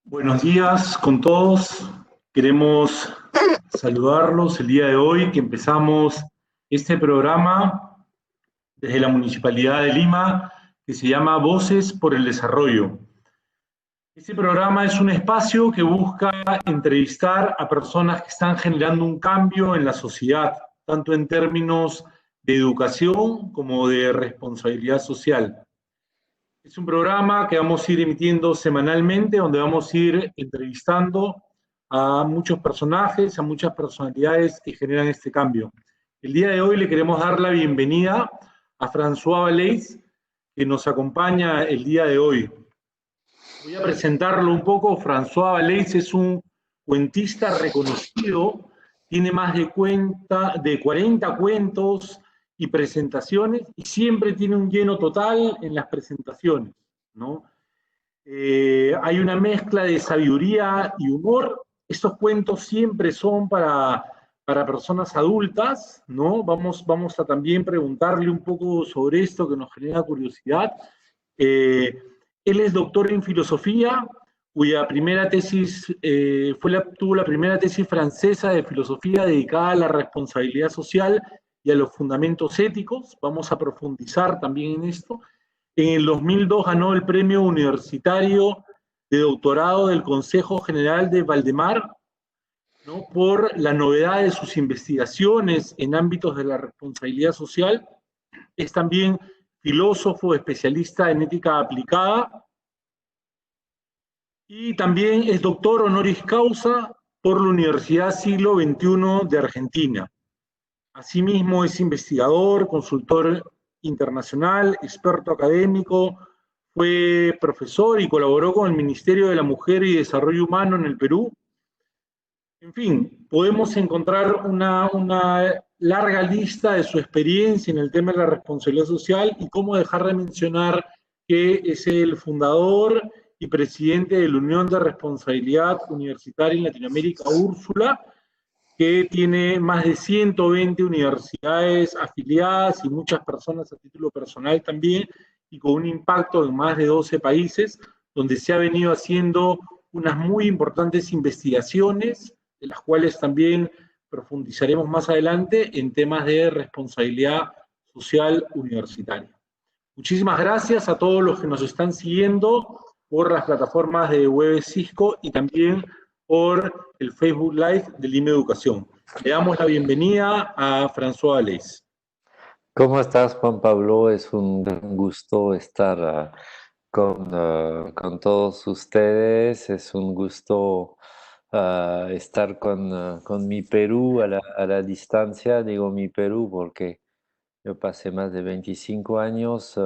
Buenos días con todos. Queremos saludarlos el día de hoy que empezamos este programa desde la Municipalidad de Lima que se llama Voces por el Desarrollo. Este programa es un espacio que busca entrevistar a personas que están generando un cambio en la sociedad, tanto en términos de educación como de responsabilidad social. Es un programa que vamos a ir emitiendo semanalmente, donde vamos a ir entrevistando a muchos personajes, a muchas personalidades que generan este cambio. El día de hoy le queremos dar la bienvenida a François Valeix, que nos acompaña el día de hoy. Voy a presentarlo un poco. François Valeix es un cuentista reconocido, tiene más de 40 cuentos y presentaciones, y siempre tiene un lleno total en las presentaciones, ¿no? Hay una mezcla de sabiduría y humor. Estos cuentos siempre son para personas adultas, ¿no? Vamos a también preguntarle un poco sobre esto que nos genera curiosidad. Él es doctor en filosofía, cuya primera tesis tuvo la primera tesis francesa de filosofía dedicada a la responsabilidad social y a los fundamentos éticos. Vamos a profundizar también en esto. En el 2002 ganó el premio universitario de doctorado del Consejo General de Valdemar, ¿no?, por la novedad de sus investigaciones en ámbitos de la responsabilidad social. Es también filósofo especialista en ética aplicada y también es doctor honoris causa por la Universidad Siglo XXI de Argentina. Asimismo es investigador, consultor internacional, experto académico, fue profesor y colaboró con el Ministerio de la Mujer y Desarrollo Humano en el Perú. En fin, podemos encontrar una larga lista de su experiencia en el tema de la responsabilidad social y cómo dejar de mencionar que es el fundador y presidente de la Unión de Responsabilidad Universitaria en Latinoamérica, Úrsula, que tiene más de 120 universidades afiliadas y muchas personas a título personal también, y con un impacto en más de 12 países, donde se ha venido haciendo unas muy importantes investigaciones, de las cuales también profundizaremos más adelante en temas de responsabilidad social universitaria. Muchísimas gracias a todos los que nos están siguiendo por las plataformas de Web Cisco y también por el Facebook Live de Lima Educación. Le damos la bienvenida a François Valeix. ¿Cómo estás, Juan Pablo? Es un gran gusto estar con todos ustedes. Es un gusto estar con mi Perú a la distancia. Digo mi Perú porque yo pasé más de 25 años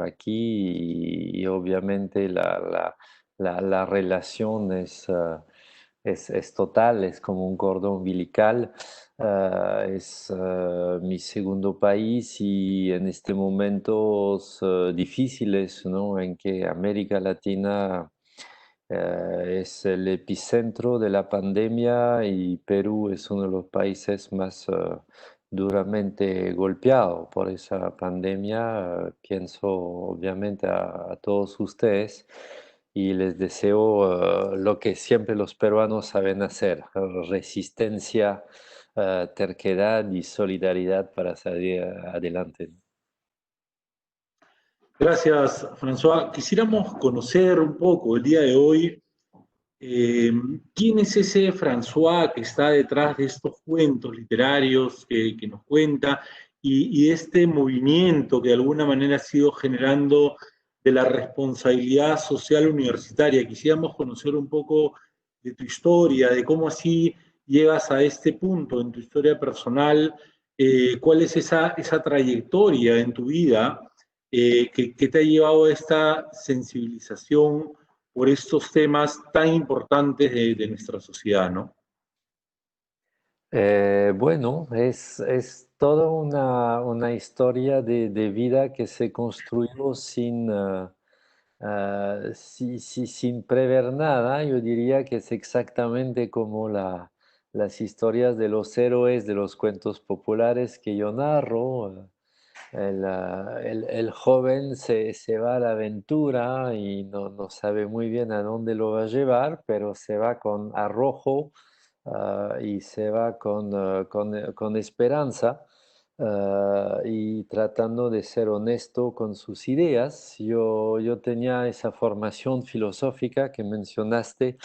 aquí y obviamente la relación es total, es como un cordón umbilical. Es mi segundo país y en este momentos difíciles, ¿no?, en que América Latina es el epicentro de la pandemia y Perú es uno de los países más duramente golpeado por esa pandemia. Pienso obviamente a todos ustedes y les deseo lo que siempre los peruanos saben hacer: resistencia, terquedad y solidaridad para salir adelante. Gracias, François. Quisiéramos conocer un poco el día de hoy quién es ese François que está detrás de estos cuentos literarios que nos cuenta y este movimiento que de alguna manera ha sido generando de la responsabilidad social universitaria. Quisiéramos conocer un poco de tu historia, de cómo así llegas a este punto en tu historia personal, cuál es esa trayectoria en tu vida que te ha llevado a esta sensibilización por estos temas tan importantes de nuestra sociedad, ¿no? Bueno, es toda una historia de vida que se construyó sin prever nada. Yo diría que es exactamente como las historias de los héroes de los cuentos populares que yo narro. El joven se va a la aventura y no sabe muy bien a dónde lo va a llevar, pero se va con arrojo, y se va con esperanza, y tratando de ser honesto con sus ideas. Yo tenía esa formación filosófica que mencionaste,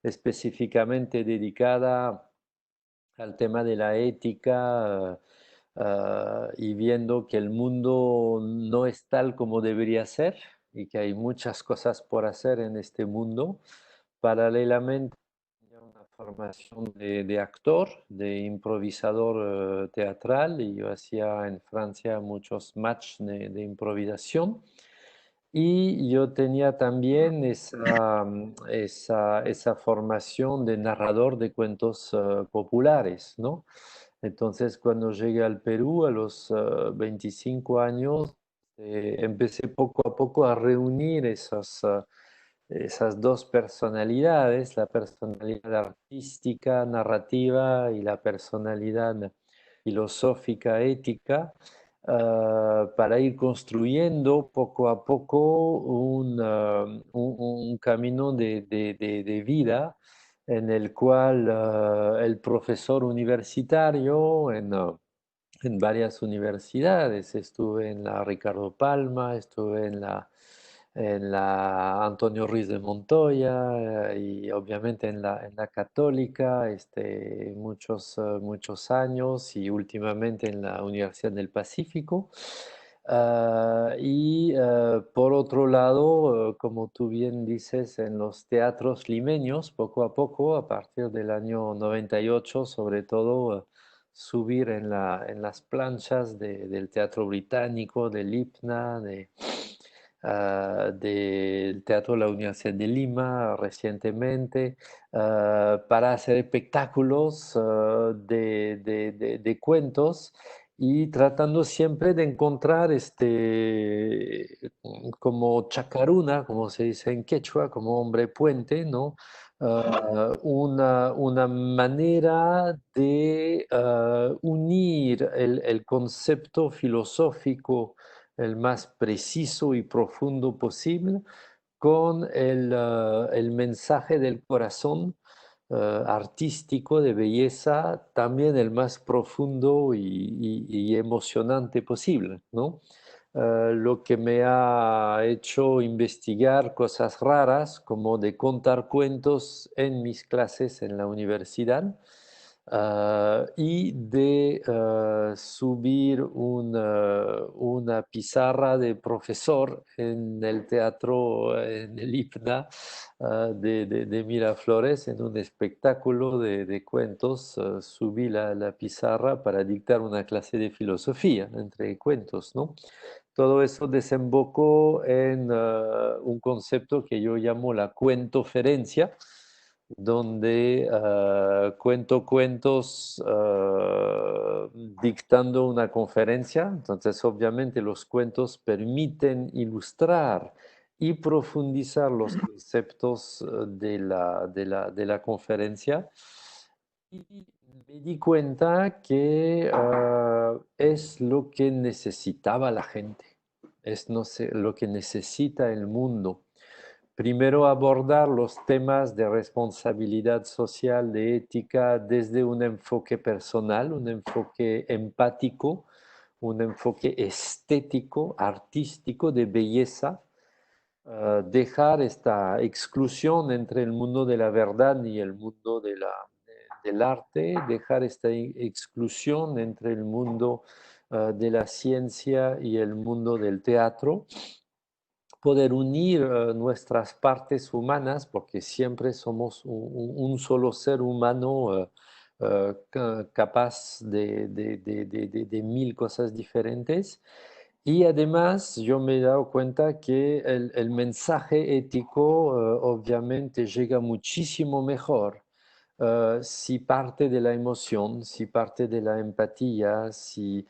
específicamente dedicada al tema de la ética, y viendo que el mundo no es tal como debería ser y que hay muchas cosas por hacer en este mundo. Paralelamente, tenía una formación de actor, de improvisador teatral, y yo hacía en Francia muchos matches de improvisación. Y yo tenía también esa formación de narrador de cuentos populares, ¿no? Entonces, cuando llegué al Perú a los 25 años, empecé poco a poco a reunir esas dos personalidades, la personalidad artística, narrativa, y la personalidad filosófica, ética, para ir construyendo poco a poco un camino de vida en el cual el profesor universitario en varias universidades. Estuve en la Ricardo Palma, estuve en la Antonio Ruiz de Montoya, y obviamente en la Católica, muchos años, y últimamente en la Universidad del Pacífico. Por otro lado, como tú bien dices, en los teatros limeños, poco a poco, a partir del año 98, sobre todo, subir en las planchas del Teatro Británico, del IPNA, del Teatro de la Universidad de Lima recientemente, para hacer espectáculos de cuentos, y tratando siempre de encontrar como chacaruna, como se dice en quechua, como hombre puente, ¿no? Una manera de unir el concepto filosófico el más preciso y profundo posible con el mensaje del corazón, artístico, de belleza, también el más profundo y emocionante posible, ¿no? Lo que me ha hecho investigar cosas raras, como de contar cuentos en mis clases en la universidad, y de subir una pizarra de profesor en el teatro, en el IPNA, de Miraflores, en un espectáculo de cuentos. Subí la pizarra para dictar una clase de filosofía entre cuentos, ¿no? Todo eso desembocó en un concepto que yo llamo la cuentoferencia, donde cuento cuentos dictando una conferencia. Entonces, obviamente, los cuentos permiten ilustrar y profundizar los conceptos de la conferencia. Y me di cuenta que es lo que necesitaba la gente, es no sé, lo que necesita el mundo. Primero, abordar los temas de responsabilidad social, de ética, desde un enfoque personal, un enfoque empático, un enfoque estético, artístico, de belleza. Dejar esta exclusión entre el mundo de la verdad y el mundo del arte, dejar esta exclusión entre el mundo de la ciencia y el mundo del teatro, poder unir nuestras partes humanas, porque siempre somos un solo ser humano, capaz de mil cosas diferentes. Y además yo me he dado cuenta que el mensaje ético obviamente llega muchísimo mejor si parte de la emoción, si parte de la empatía, si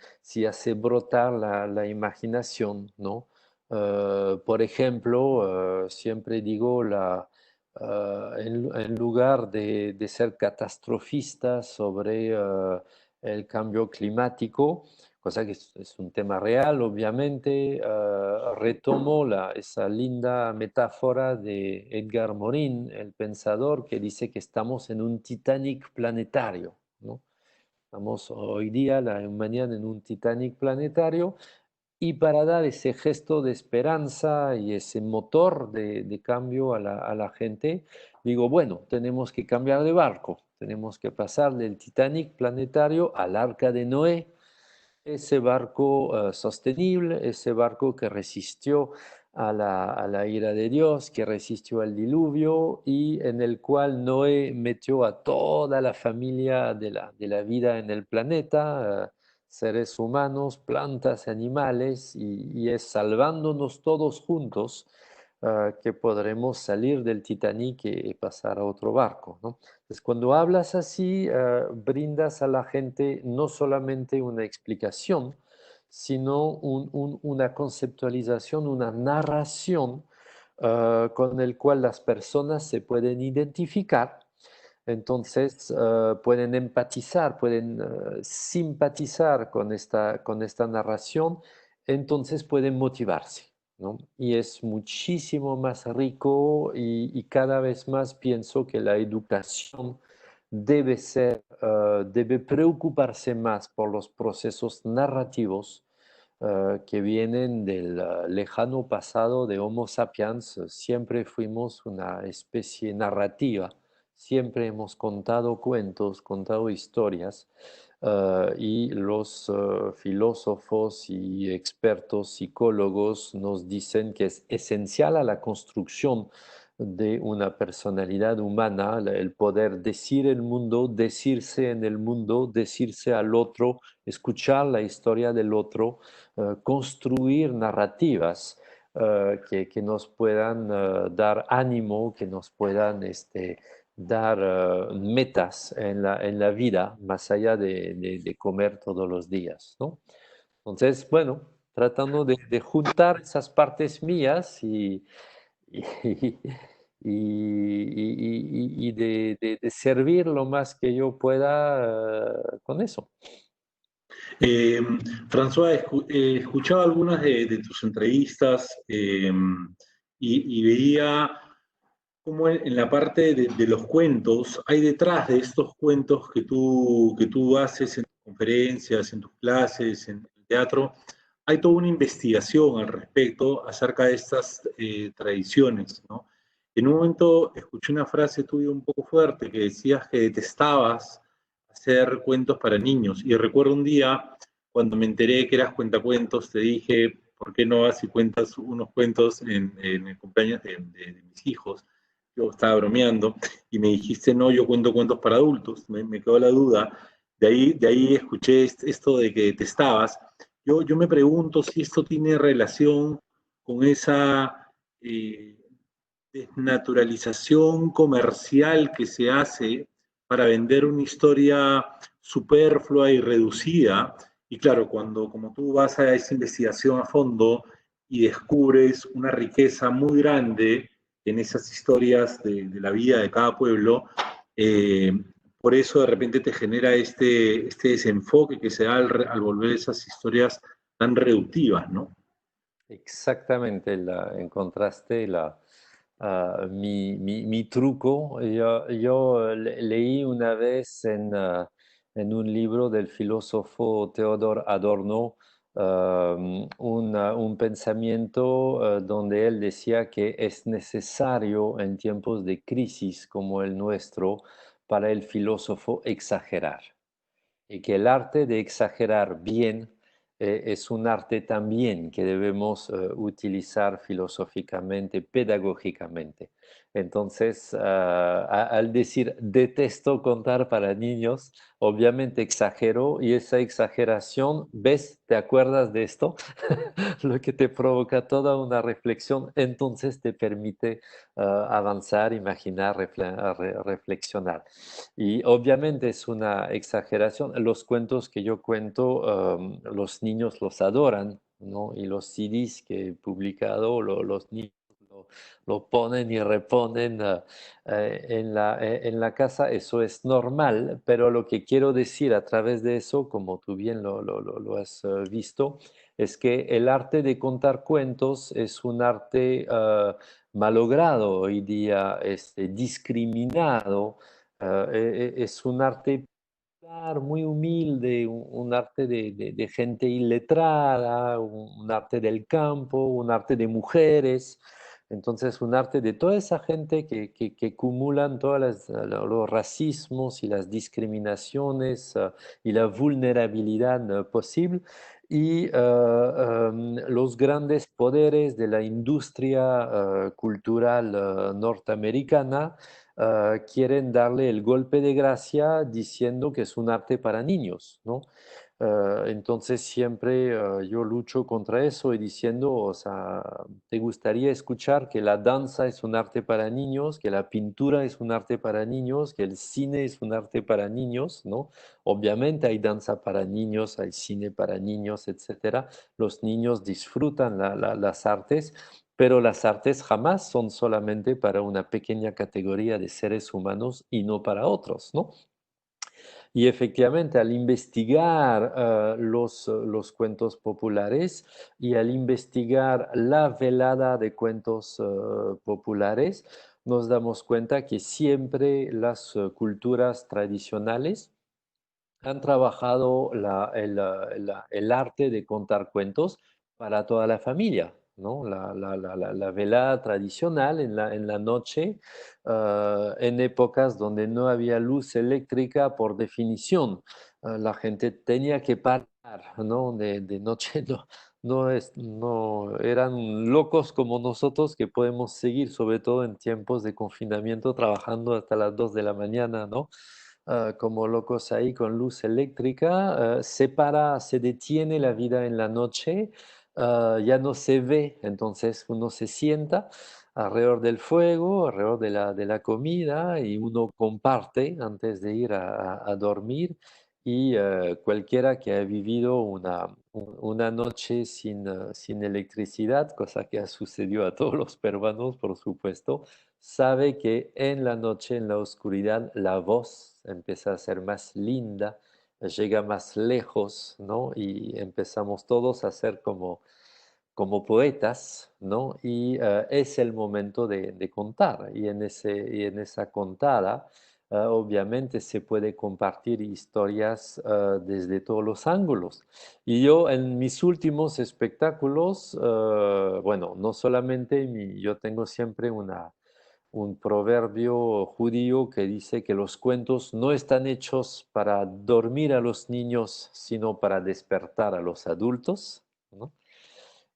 hace brotar la imaginación, ¿no? Por ejemplo, siempre digo, en lugar de ser catastrofista sobre el cambio climático, cosa que es un tema real, obviamente, retomo esa linda metáfora de Edgar Morin, el pensador, que dice que estamos en un Titanic planetario, ¿no? Estamos hoy día, la humanidad, en un Titanic planetario, y para dar ese gesto de esperanza y ese motor de cambio a la gente, digo, bueno, tenemos que cambiar de barco, tenemos que pasar del Titanic planetario al Arca de Noé, ese barco sostenible, ese barco que resistió a la ira de Dios, que resistió al diluvio y en el cual Noé metió a toda la familia de la vida en el planeta, seres humanos, plantas, animales, y es salvándonos todos juntos que podremos salir del Titanic y pasar a otro barco, ¿no? Entonces, cuando hablas así, brindas a la gente no solamente una explicación, sino una conceptualización, una narración con el cual las personas se pueden identificar. Entonces, pueden empatizar, pueden simpatizar con esta narración, entonces pueden motivarse, ¿no? Y es muchísimo más rico y cada vez más pienso que la educación debe preocuparse más por los procesos narrativos que vienen del lejano pasado de Homo sapiens. Siempre fuimos una especie narrativa, siempre hemos contado cuentos, contado historias, y los filósofos y expertos psicólogos nos dicen que es esencial a la construcción de una personalidad humana el poder decir el mundo, decirse en el mundo, decirse al otro, escuchar la historia del otro, construir narrativas que nos puedan dar ánimo, que nos puedan dar metas en la vida, más allá de comer todos los días, ¿no? Entonces, bueno, tratando de juntar esas partes mías y, y de servir lo más que yo pueda con eso. Eh, François, he escuchado algunas de tus entrevistas y veía cómo en la parte de los cuentos, hay detrás de estos cuentos que tú haces en tus conferencias, en tus clases, en el teatro, hay toda una investigación al respecto acerca de estas tradiciones, ¿no? En un momento escuché una frase tuya un poco fuerte que decías que detestabas hacer cuentos para niños. Y recuerdo un día, cuando me enteré que eras cuentacuentos, te dije, ¿por qué no vas y cuentas unos cuentos en el cumpleaños de mis hijos? Yo estaba bromeando y me dijiste, no, yo cuento cuentos para adultos. Me quedó la duda. De ahí escuché esto de que detestabas. Yo me pregunto si esto tiene relación con esa desnaturalización comercial que se hace para vender una historia superflua y reducida. Y claro, cuando como tú vas a esa investigación a fondo y descubres una riqueza muy grande en esas historias de la vida de cada pueblo, eh, por eso de repente te genera este desenfoque que se da al volver esas historias tan reductivas, ¿no? Exactamente, encontraste mi truco. Yo leí una vez en un libro del filósofo Theodor Adorno un pensamiento donde él decía que es necesario en tiempos de crisis como el nuestro para el filósofo exagerar y que el arte de exagerar bien es un arte también que debemos utilizar filosóficamente, pedagógicamente. Entonces, al decir detesto contar para niños, obviamente exagero y esa exageración, ¿ves? ¿Te acuerdas de esto? Lo que te provoca toda una reflexión, entonces te permite avanzar, imaginar, reflexionar. Y obviamente es una exageración. Los cuentos que yo cuento, los niños los adoran, ¿no? Y los CDs que he publicado, los niños lo ponen y reponen en la casa, eso es normal, pero lo que quiero decir a través de eso, como tú bien lo has visto, es que el arte de contar cuentos es un arte malogrado hoy día, discriminado, es un arte muy humilde, un arte de gente iletrada, un arte del campo, un arte de mujeres. Entonces, un arte de toda esa gente que acumulan todos los racismos y las discriminaciones y la vulnerabilidad posible. Y los grandes poderes de la industria cultural norteamericana quieren darle el golpe de gracia diciendo que es un arte para niños, ¿no? Entonces siempre yo lucho contra eso y diciendo, o sea, ¿te gustaría escuchar que la danza es un arte para niños, que la pintura es un arte para niños, que el cine es un arte para niños, ¿no? Obviamente hay danza para niños, hay cine para niños, etcétera. Los niños disfrutan las artes, pero las artes jamás son solamente para una pequeña categoría de seres humanos y no para otros, ¿no? Y efectivamente, al investigar los cuentos populares y al investigar la velada de cuentos populares, nos damos cuenta que siempre las culturas tradicionales han trabajado el arte de contar cuentos para toda la familia, ¿no? La velada tradicional en la noche, en épocas donde no había luz eléctrica por definición. La gente tenía que parar, ¿no? De noche no eran locos como nosotros que podemos seguir, sobre todo en tiempos de confinamiento, trabajando hasta las 2 de la mañana, ¿no? Como locos ahí con luz eléctrica, se detiene la vida en la noche, ya no se ve, entonces uno se sienta alrededor del fuego, alrededor de la comida y uno comparte antes de ir a dormir y cualquiera que ha vivido una noche sin electricidad, cosa que ha sucedido a todos los peruanos, por supuesto, sabe que en la noche, en la oscuridad, la voz empieza a ser más linda, llega más lejos, ¿no? Y empezamos todos a ser como poetas, ¿no? Y es el momento de contar. Y en esa contada, obviamente se puede compartir historias desde todos los ángulos. Y yo en mis últimos espectáculos, bueno, no solamente yo tengo siempre un proverbio judío que dice que los cuentos no están hechos para dormir a los niños, sino para despertar a los adultos, ¿no?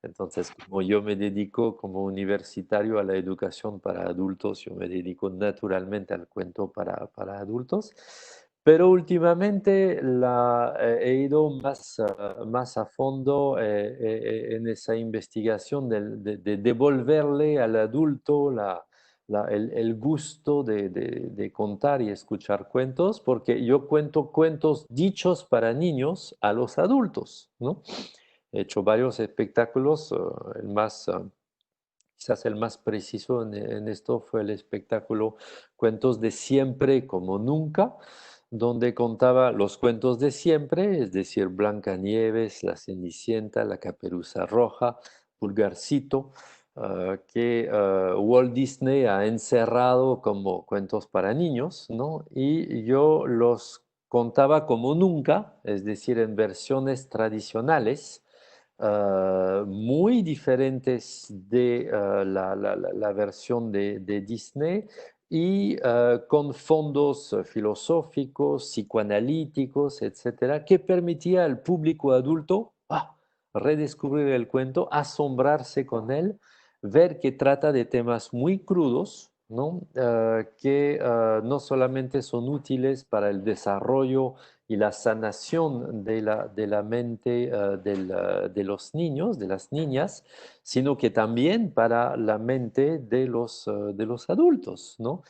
Entonces, como yo me dedico como universitario a la educación para adultos, yo me dedico naturalmente al cuento para adultos, pero últimamente he ido más a fondo en esa investigación de devolverle al adulto el gusto de contar y escuchar cuentos, porque yo cuento cuentos dichos para niños a los adultos, ¿no? He hecho varios espectáculos, quizás el más preciso en esto fue el espectáculo Cuentos de siempre como nunca, donde contaba los cuentos de siempre, es decir, Blancanieves, La Cenicienta, La Caperuza Roja, Pulgarcito, que Walt Disney ha encerrado como cuentos para niños, ¿no? Y yo los contaba como nunca, es decir, en versiones tradicionales, muy diferentes de la versión de Disney y con fondos filosóficos, psicoanalíticos, etcétera, que permitía al público adulto redescubrir el cuento, asombrarse con él, ver que trata de temas muy crudos, ¿no? Que no solamente son útiles para el desarrollo y la sanación de la mente de los niños, de las niñas, sino que también para la mente de los adultos, ¿no?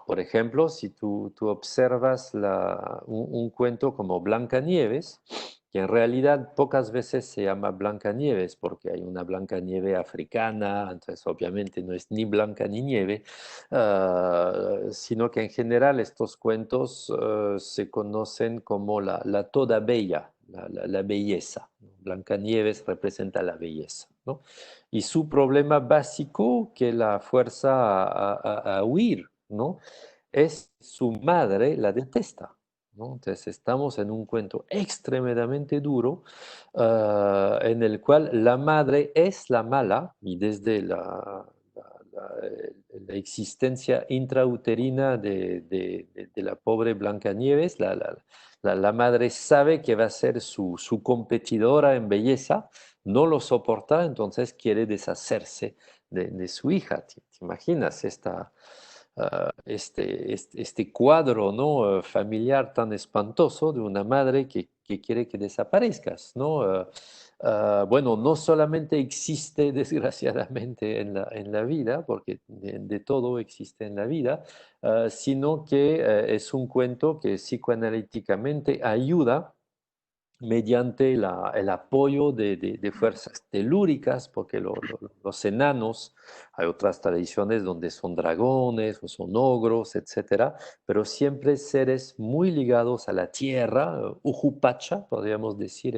Por ejemplo, si tú observas un cuento como Blancanieves, que en realidad pocas veces se llama Blancanieves porque hay una Blancanieve africana, entonces obviamente no es ni Blanca ni Nieve, sino que en general estos cuentos se conocen como la toda bella, la belleza. Blancanieves representa la belleza, ¿no? Y su problema básico, que la fuerza a huir, ¿no? Es su madre la detesta, ¿no? Entonces estamos en un cuento extremadamente duro en el cual la madre es la mala y desde la existencia intrauterina de la pobre Blancanieves, la madre sabe que va a ser su competidora en belleza, no lo soporta, entonces quiere deshacerse de su hija. ¿Te imaginas este cuadro, ¿no? Familiar tan espantoso de una madre que quiere que desaparezcas, ¿no? Bueno, no solamente existe desgraciadamente en la vida, porque de todo existe en la vida, sino que es un cuento que psicoanalíticamente ayuda mediante el apoyo de fuerzas telúricas, porque los enanos, hay otras tradiciones donde son dragones o son ogros, etcétera, pero siempre seres muy ligados a la tierra, ujupacha, podríamos decir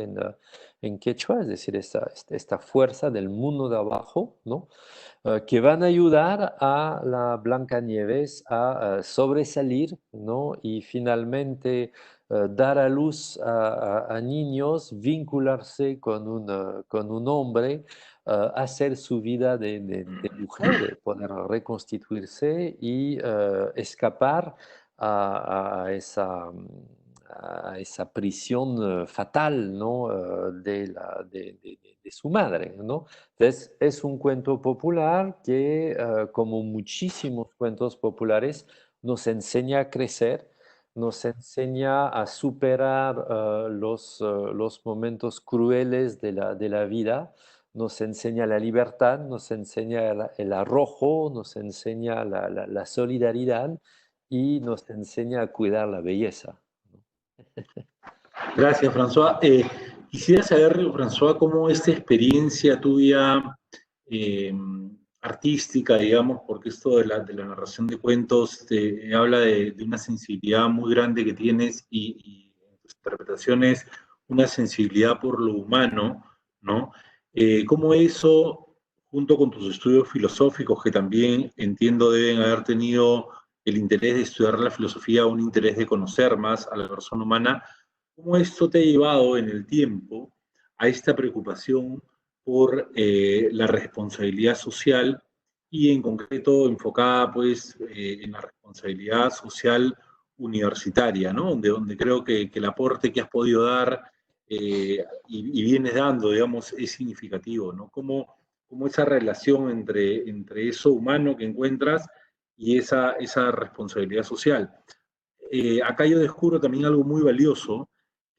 en quechua, es decir, esta fuerza del mundo de abajo, ¿no? Que van a ayudar a la Blancanieves a sobresalir, ¿no? Y finalmente dar a luz a niños, vincularse con un hombre, hacer su vida de mujer, poder reconstituirse y escapar a esa prisión fatal, ¿no? De su madre, ¿no? Entonces, es un cuento popular que, como muchísimos cuentos populares, nos enseña a crecer, nos enseña a superar los momentos crueles de la vida, nos enseña la libertad, nos enseña el arrojo, nos enseña la solidaridad y nos enseña a cuidar la belleza. Gracias, François. Quisiera saber, François, cómo esta experiencia tuya eh, artística, digamos, porque esto de la narración de cuentos te habla de una sensibilidad muy grande que tienes y en tus interpretaciones una sensibilidad por lo humano, ¿no? Cómo eso, junto con tus estudios filosóficos, que también entiendo deben haber tenido el interés de estudiar la filosofía, un interés de conocer más a la persona humana, cómo esto te ha llevado en el tiempo a esta preocupación por la responsabilidad social y en concreto enfocada pues en la responsabilidad social universitaria, ¿no? Donde creo que el aporte que has podido dar y vienes dando, digamos, es significativo, ¿no? Cómo esa relación entre eso humano que encuentras y esa responsabilidad social. Acá yo descubro también algo muy valioso,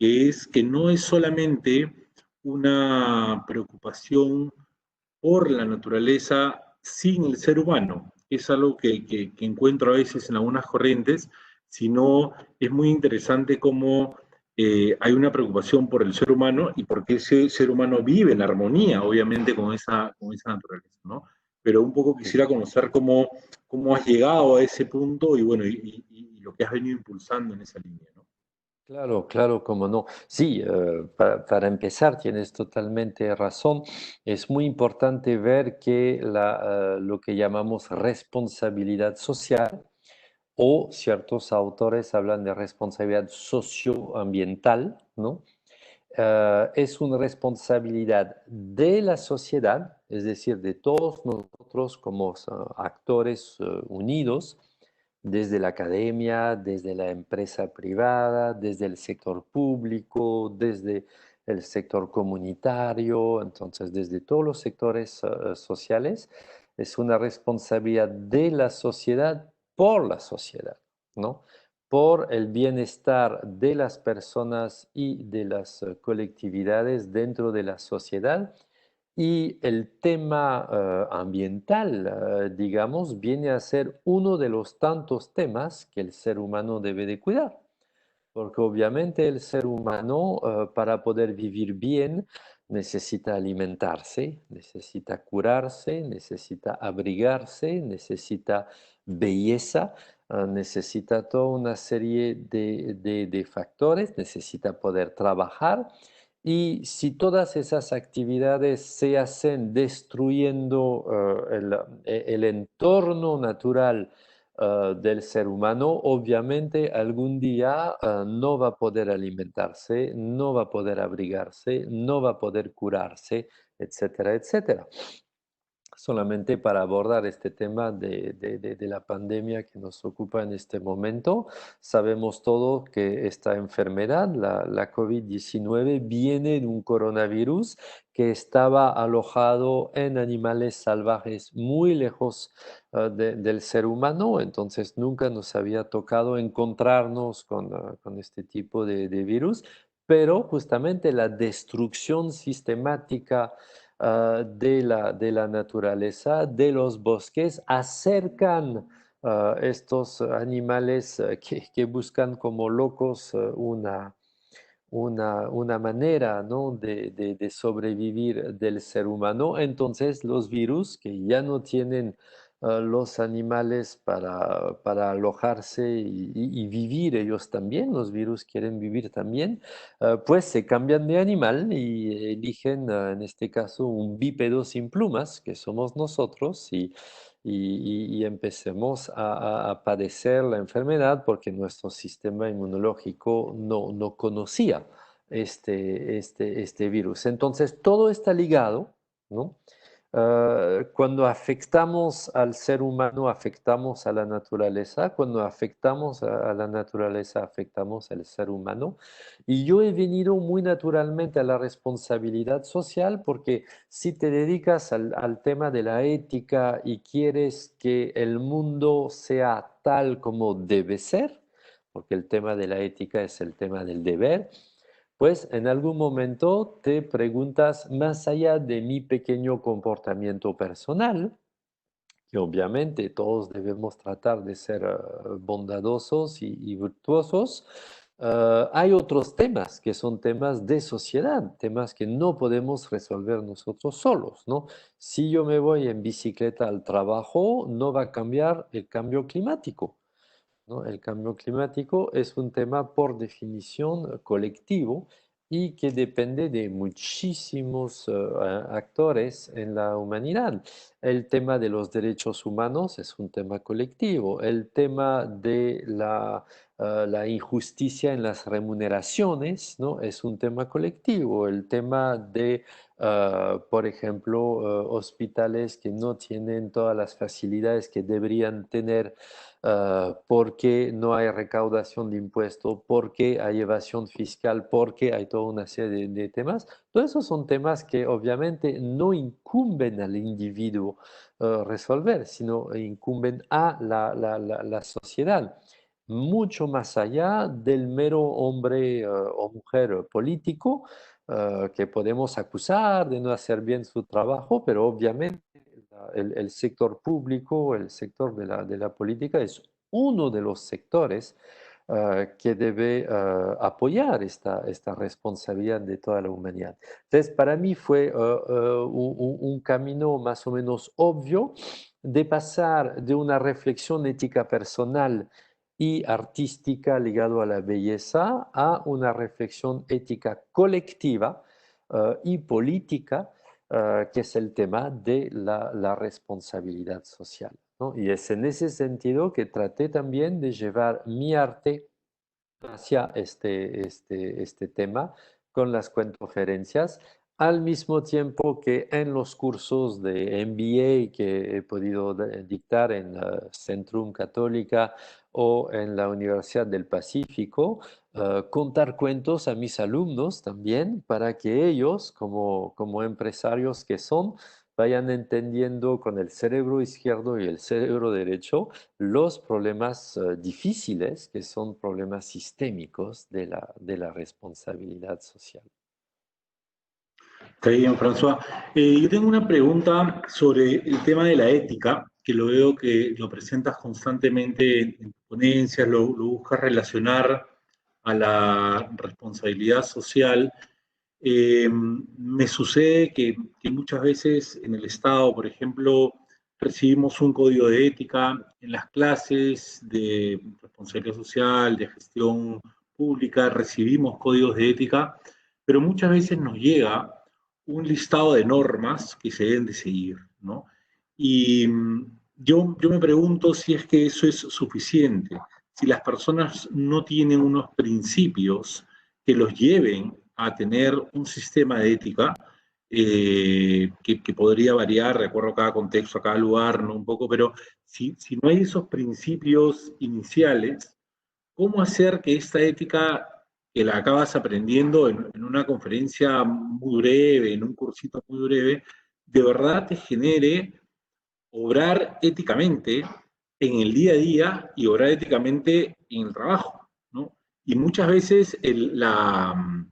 que es que no es solamente una preocupación por la naturaleza sin el ser humano. Es algo que encuentro a veces en algunas corrientes, sino es muy interesante cómo hay una preocupación por el ser humano y porque ese ser humano vive en armonía, obviamente, con esa naturaleza, ¿no? Pero un poco quisiera conocer cómo has llegado a ese punto y bueno, y lo que has venido impulsando en esa línea, ¿no? Claro, claro, cómo no. Sí, para empezar, tienes totalmente razón. Es muy importante ver que lo que llamamos responsabilidad social, o ciertos autores hablan de responsabilidad socioambiental, ¿no? Es una responsabilidad de la sociedad, es decir, de todos nosotros como actores unidos, desde la academia, desde la empresa privada, desde el sector público, desde el sector comunitario, entonces desde todos los sectores sociales. es una responsabilidad de la sociedad por la sociedad, ¿no? Por el bienestar de las personas y de las colectividades dentro de la sociedad. Y el tema ambiental, digamos, viene a ser uno de los tantos temas que el ser humano debe de cuidar. Porque obviamente el ser humano, para poder vivir bien, necesita alimentarse, necesita curarse, necesita abrigarse, necesita belleza, necesita toda una serie de factores, necesita poder trabajar. Y si todas esas actividades se hacen destruyendo el entorno natural, del ser humano, obviamente algún día no va a poder alimentarse, no va a poder abrigarse, no va a poder curarse, etcétera, etcétera. Solamente para abordar este tema de la pandemia que nos ocupa en este momento, sabemos todo que esta enfermedad, la COVID-19, viene de un coronavirus que estaba alojado en animales salvajes muy lejos del ser humano, entonces nunca nos había tocado encontrarnos con este tipo de virus, pero justamente la destrucción sistemática de la naturaleza, de los bosques, acercan estos animales que buscan como locos una manera, ¿no? de sobrevivir del ser humano. Entonces los virus que ya no tienen los animales para alojarse y vivir ellos también, los virus quieren vivir también, pues se cambian de animal y eligen en este caso un bípedo sin plumas, que somos nosotros, y empecemos a padecer la enfermedad porque nuestro sistema inmunológico no conocía este virus. Entonces, todo está ligado, ¿no? Cuando afectamos al ser humano, afectamos a la naturaleza. Cuando afectamos a la naturaleza, afectamos al ser humano. Y yo he venido muy naturalmente a la responsabilidad social porque si te dedicas al tema de la ética y quieres que el mundo sea tal como debe ser, porque el tema de la ética es el tema del deber, pues en algún momento te preguntas, más allá de mi pequeño comportamiento personal, que obviamente todos debemos tratar de ser bondadosos y virtuosos, hay otros temas que son temas de sociedad, temas que no podemos resolver nosotros solos, ¿no? Si yo me voy en bicicleta al trabajo, no va a cambiar el cambio climático, ¿no? El cambio climático es un tema por definición colectivo y que depende de muchísimos actores en la humanidad. El tema de los derechos humanos es un tema colectivo. El tema de la injusticia en las remuneraciones, ¿no? Es un tema colectivo. El tema de, por ejemplo, hospitales que no tienen todas las facilidades que deberían tener porque no hay recaudación de impuestos, porque hay evasión fiscal, porque hay toda una serie de temas. Todos esos son temas que obviamente no incumben al individuo resolver, sino incumben a la sociedad, mucho más allá del mero hombre o mujer político que podemos acusar de no hacer bien su trabajo, pero obviamente el sector público, el sector de la política es uno de los sectores que debe apoyar esta responsabilidad de toda la humanidad. Entonces, para mí fue un camino más o menos obvio de pasar de una reflexión ética personal y artística ligado a la belleza a una reflexión ética colectiva y política que es el tema de la responsabilidad social, ¿no? Y es en ese sentido que traté también de llevar mi arte hacia este tema con las conferencias, al mismo tiempo que en los cursos de MBA que he podido dictar en la Centrum Católica o en la Universidad del Pacífico, contar cuentos a mis alumnos también para que ellos, como empresarios que son, vayan entendiendo con el cerebro izquierdo y el cerebro derecho los problemas difíciles, que son problemas sistémicos de la responsabilidad social. Está bien, François. Yo tengo una pregunta sobre el tema de la ética, que lo veo que lo presentas constantemente en ponencias, lo buscas relacionar a la responsabilidad social. Me sucede que muchas veces en el Estado, por ejemplo, recibimos un código de ética en las clases de responsabilidad social, de gestión pública, recibimos códigos de ética, pero muchas veces nos llega un listado de normas que se deben de seguir, ¿no? Y yo me pregunto si es que eso es suficiente, si las personas no tienen unos principios que los lleven a tener un sistema de ética que podría variar de acuerdo a cada contexto, a cada lugar, ¿no? Un poco, pero si no hay esos principios iniciales, ¿cómo hacer que esta ética que la acabas aprendiendo en una conferencia muy breve, en un cursito muy breve, de verdad te genere obrar éticamente en el día a día y obrar éticamente en el trabajo, ¿no? Y muchas veces la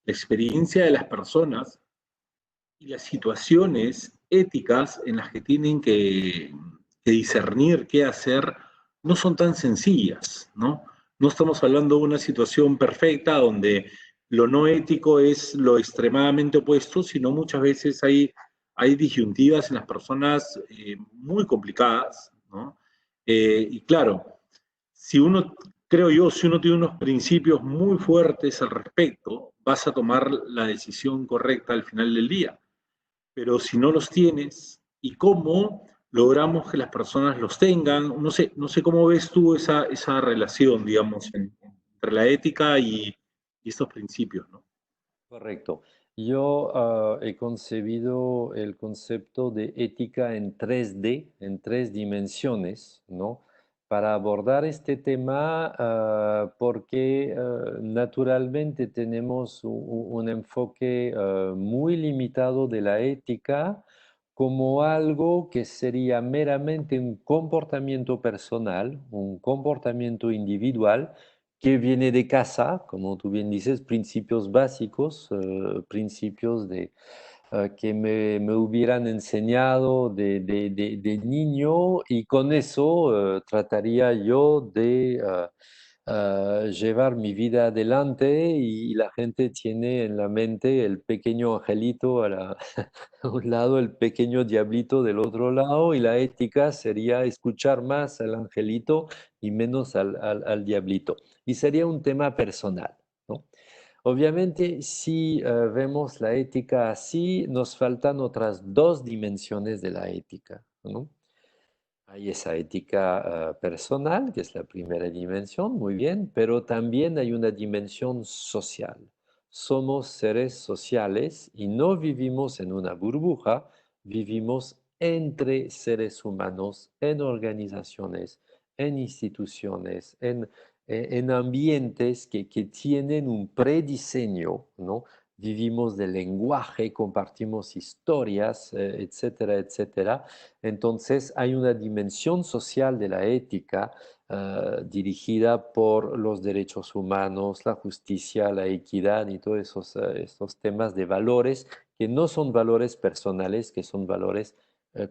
experiencia de las personas y las situaciones éticas en las que tienen que discernir qué hacer no son tan sencillas, ¿no? No estamos hablando de una situación perfecta donde lo no ético es lo extremadamente opuesto, sino muchas veces hay disyuntivas en las personas muy complicadas, ¿no? Y claro, si uno, creo yo, si uno tiene unos principios muy fuertes al respecto, vas a tomar la decisión correcta al final del día. Pero si no los tienes, ¿y cómo logramos que las personas los tengan? No sé cómo ves tú esa relación, digamos, entre la ética y estos principios, ¿no? Correcto. Yo he concebido el concepto de ética en 3D, en tres dimensiones, ¿no? Para abordar este tema, porque naturalmente tenemos un enfoque muy limitado de la ética como algo que sería meramente un comportamiento personal, un comportamiento individual que viene de casa, como tú bien dices, principios básicos, principios que me hubieran enseñado de niño y con eso trataría yo de llevar mi vida adelante y la gente tiene en la mente el pequeño angelito a un lado, el pequeño diablito del otro lado y la ética sería escuchar más al angelito y menos al diablito. Y sería un tema personal, ¿no? Obviamente, si vemos la ética así, nos faltan otras dos dimensiones de la ética, ¿no? Hay esa ética personal, que es la primera dimensión, muy bien, pero también hay una dimensión social. Somos seres sociales y no vivimos en una burbuja, vivimos entre seres humanos, en organizaciones, en instituciones, en ambientes que tienen un prediseño, ¿no? Vivimos del lenguaje, compartimos historias, etcétera, etcétera. Entonces hay una dimensión social de la ética dirigida por los derechos humanos, la justicia, la equidad y todos esos temas de valores que no son valores personales, que son valores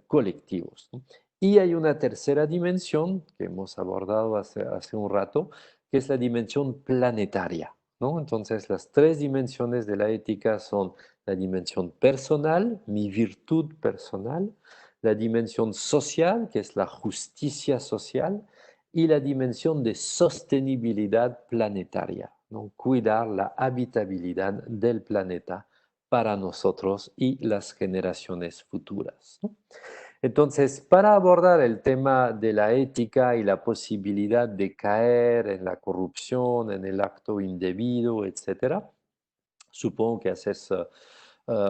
colectivos, ¿no? Y hay una tercera dimensión que hemos abordado hace un rato, que es la dimensión planetaria, ¿no? Entonces las tres dimensiones de la ética son la dimensión personal, mi virtud personal, la dimensión social, que es la justicia social, y la dimensión de sostenibilidad planetaria, ¿no? Cuidar la habitabilidad del planeta para nosotros y las generaciones futuras, ¿no? Entonces, para abordar el tema de la ética y la posibilidad de caer en la corrupción, en el acto indebido, etcétera, supongo que haces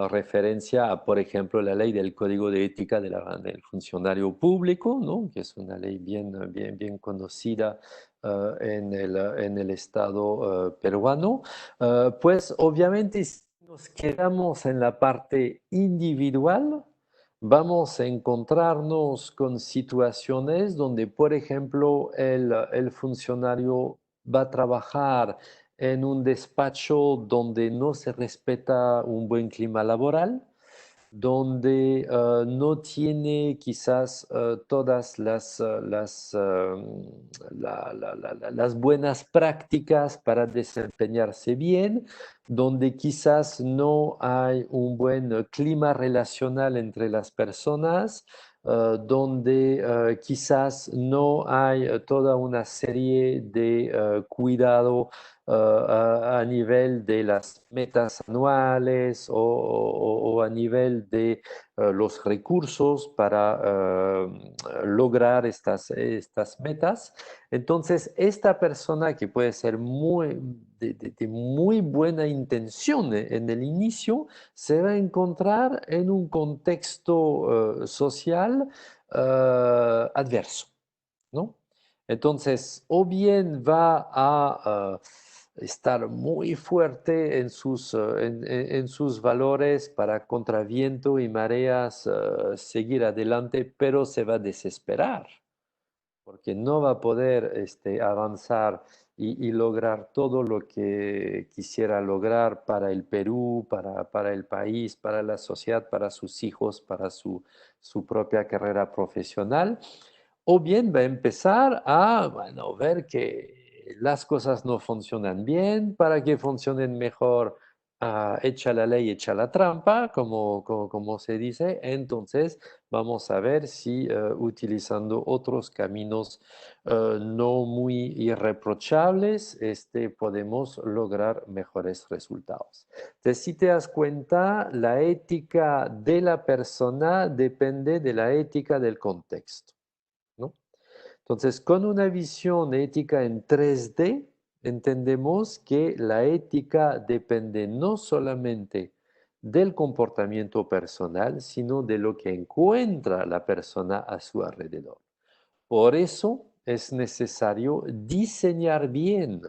referencia a, por ejemplo, la ley del Código de Ética del funcionario público, ¿no? Que es una ley bien conocida en el Estado peruano. Pues obviamente si nos quedamos en la parte individual, vamos a encontrarnos con situaciones donde, por ejemplo, el funcionario va a trabajar en un despacho donde no se respeta un buen clima laboral, donde no tiene quizás todas las buenas prácticas para desempeñarse bien, donde quizás no hay un buen clima relacional entre las personas, donde quizás no hay toda una serie de cuidado a nivel de las metas anuales o a nivel de los recursos para lograr estas metas. Entonces, esta persona que puede ser de muy buena intención en el inicio, se va a encontrar en un contexto social adverso, ¿no? Entonces, o bien va a estar muy fuerte en sus valores para contra viento y mareas seguir adelante, pero se va a desesperar porque no va a poder avanzar y lograr todo lo que quisiera lograr para el Perú, para el país, para la sociedad, para sus hijos, para su propia carrera profesional. O bien va a empezar a, bueno, ver que las cosas no funcionan bien, para que funcionen mejor, echa la ley, echa la trampa, como se dice. Entonces, vamos a ver si utilizando otros caminos no muy irreprochables, podemos lograr mejores resultados. Entonces, si te das cuenta, la ética de la persona depende de la ética del contexto, ¿no? Entonces, con una visión ética en 3D, entendemos que la ética depende no solamente del comportamiento personal, sino de lo que encuentra la persona a su alrededor. Por eso es necesario diseñar bien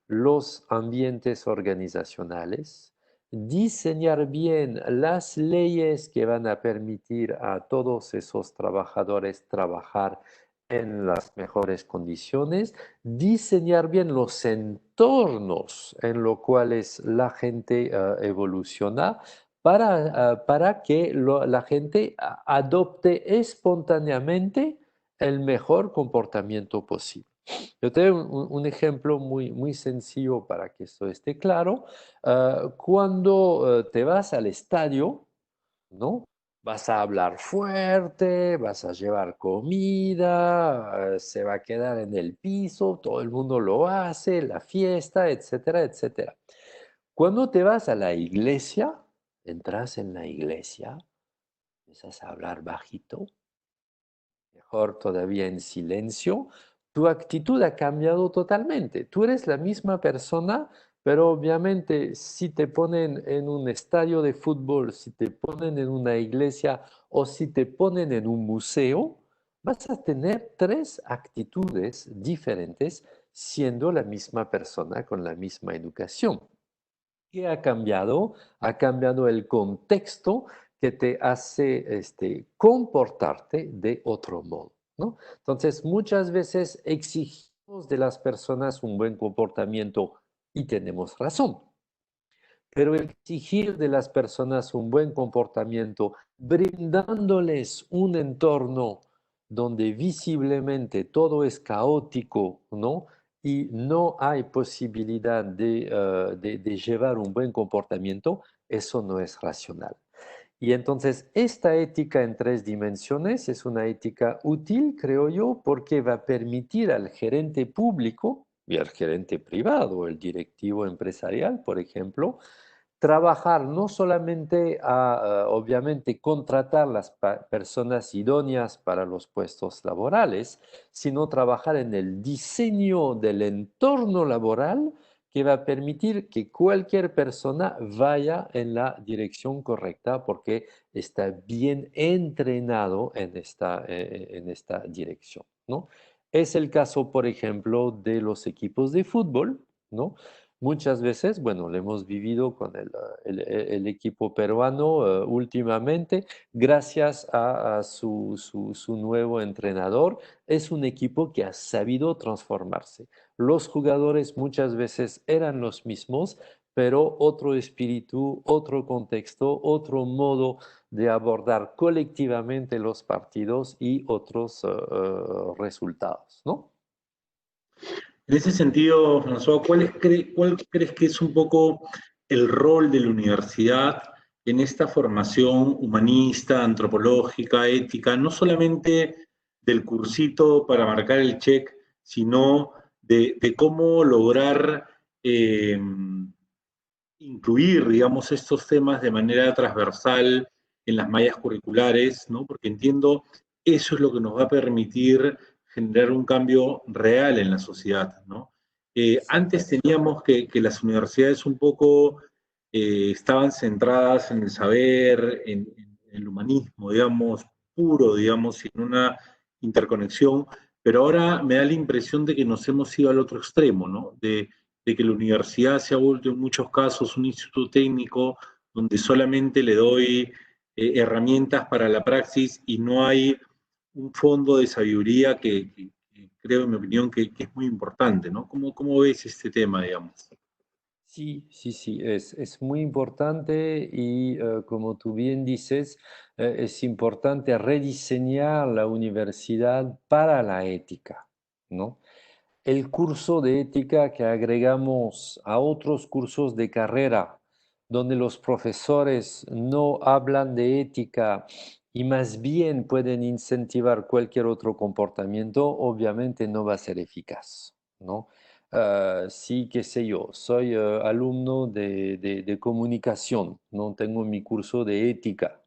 los ambientes organizacionales, diseñar bien las leyes que van a permitir a todos esos trabajadores trabajar en las mejores condiciones, diseñar bien los entornos en los cuales la gente evoluciona para que la gente adopte espontáneamente el mejor comportamiento posible. Yo tengo un ejemplo muy sencillo para que esto esté claro. Cuando te vas al estadio, ¿no? Vas a hablar fuerte, vas a llevar comida, se va a quedar en el piso, todo el mundo lo hace, la fiesta, etcétera, etcétera. Cuando te vas a la iglesia, entras en la iglesia, empiezas a hablar bajito, mejor todavía en silencio, tu actitud ha cambiado totalmente. Tú eres la misma persona, pero obviamente si te ponen en un estadio de fútbol, si te ponen en una iglesia o si te ponen en un museo, vas a tener tres actitudes diferentes siendo la misma persona con la misma educación. ¿Qué ha cambiado? Ha cambiado el contexto que te hace comportarte de otro modo, ¿no? Entonces, muchas veces exigimos de las personas un buen comportamiento y tenemos razón, pero exigir de las personas un buen comportamiento, brindándoles un entorno donde visiblemente todo es caótico, ¿no? Y no hay posibilidad de llevar un buen comportamiento, eso no es racional. Y entonces esta ética en tres dimensiones es una ética útil, creo yo, porque va a permitir al gerente público y al gerente privado, el directivo empresarial, por ejemplo, trabajar no solamente obviamente, contratar las personas idóneas para los puestos laborales, sino trabajar en el diseño del entorno laboral que va a permitir que cualquier persona vaya en la dirección correcta porque está bien entrenado en esta dirección, ¿no? Es el caso, por ejemplo, de los equipos de fútbol, ¿no? Muchas veces, bueno, lo hemos vivido con el equipo peruano últimamente, gracias a su nuevo entrenador. Es un equipo que ha sabido transformarse. Los jugadores muchas veces eran los mismos, pero otro espíritu, otro contexto, otro modo de abordar colectivamente los partidos y otros resultados, ¿no? En ese sentido, François, ¿cuál crees que es un poco el rol de la universidad en esta formación humanista, antropológica, ética, no solamente del cursito para marcar el check, sino de cómo lograr incluir, digamos, estos temas de manera transversal en las mallas curriculares, ¿no? Porque entiendo eso es lo que nos va a permitir generar un cambio real en la sociedad, ¿no? Antes Exactamente. teníamos que las universidades un poco estaban centradas en el saber, en el humanismo, digamos, puro, digamos, sin una interconexión, pero ahora me da la impresión de que nos hemos ido al otro extremo, ¿no? De que la universidad se ha vuelto en muchos casos un instituto técnico donde solamente le doy herramientas para la praxis y no hay un fondo de sabiduría que creo, en mi opinión, que es muy importante, ¿no? ¿Cómo ves este tema, digamos? Sí, sí, sí, es muy importante y como tú bien dices, es importante rediseñar la universidad para la ética, ¿no? El curso de ética que agregamos a otros cursos de carrera, donde los profesores no hablan de ética y más bien pueden incentivar cualquier otro comportamiento, obviamente no va a ser eficaz, ¿no? Sí, qué sé yo, soy alumno de comunicación, no tengo mi curso de ética,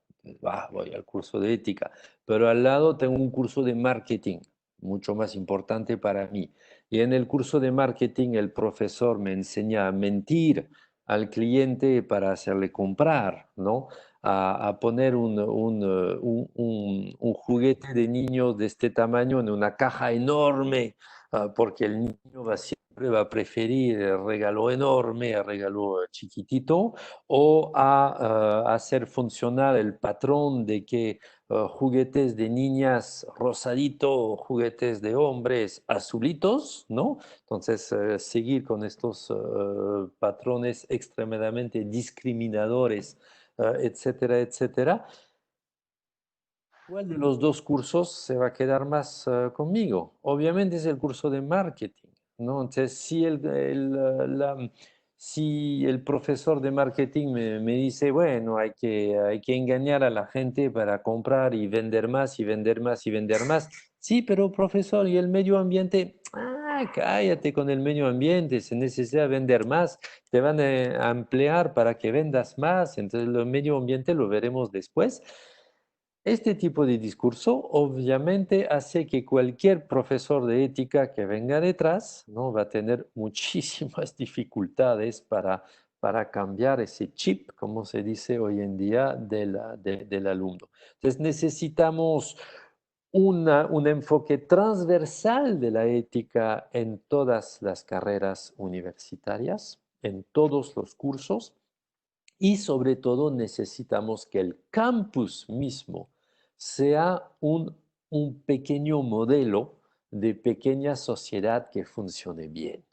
voy al curso de ética, pero al lado tengo un curso de marketing, mucho más importante para mí. Y en el curso de marketing el profesor me enseña a mentir al cliente para hacerle comprar, ¿no? A poner un juguete de niño de este tamaño en una caja enorme, porque el niño siempre va a preferir el regalo enorme al regalo chiquitito, o a hacer funcionar el patrón de que juguetes de niñas rosadito, juguetes de hombres azulitos, ¿no? Entonces, seguir con estos patrones extremadamente discriminadores, etcétera, etcétera. ¿Cuál de los dos cursos se va a quedar más conmigo? Obviamente es el curso de marketing, ¿no? Entonces, si el profesor de marketing me dice, bueno, hay que engañar a la gente para comprar y vender más y vender más y vender más. Sí, pero profesor, ¿y el medio ambiente? Ah, cállate con el medio ambiente, se necesita vender más, te van a emplear para que vendas más, entonces el medio ambiente lo veremos después. Este tipo de discurso obviamente hace que cualquier profesor de ética que venga detrás, ¿no? Va a tener muchísimas dificultades para cambiar ese chip, como se dice hoy en día, del alumno. Entonces necesitamos un enfoque transversal de la ética en todas las carreras universitarias, en todos los cursos, y sobre todo necesitamos que el campus mismo sea un pequeño modelo de pequeña sociedad que funcione bien.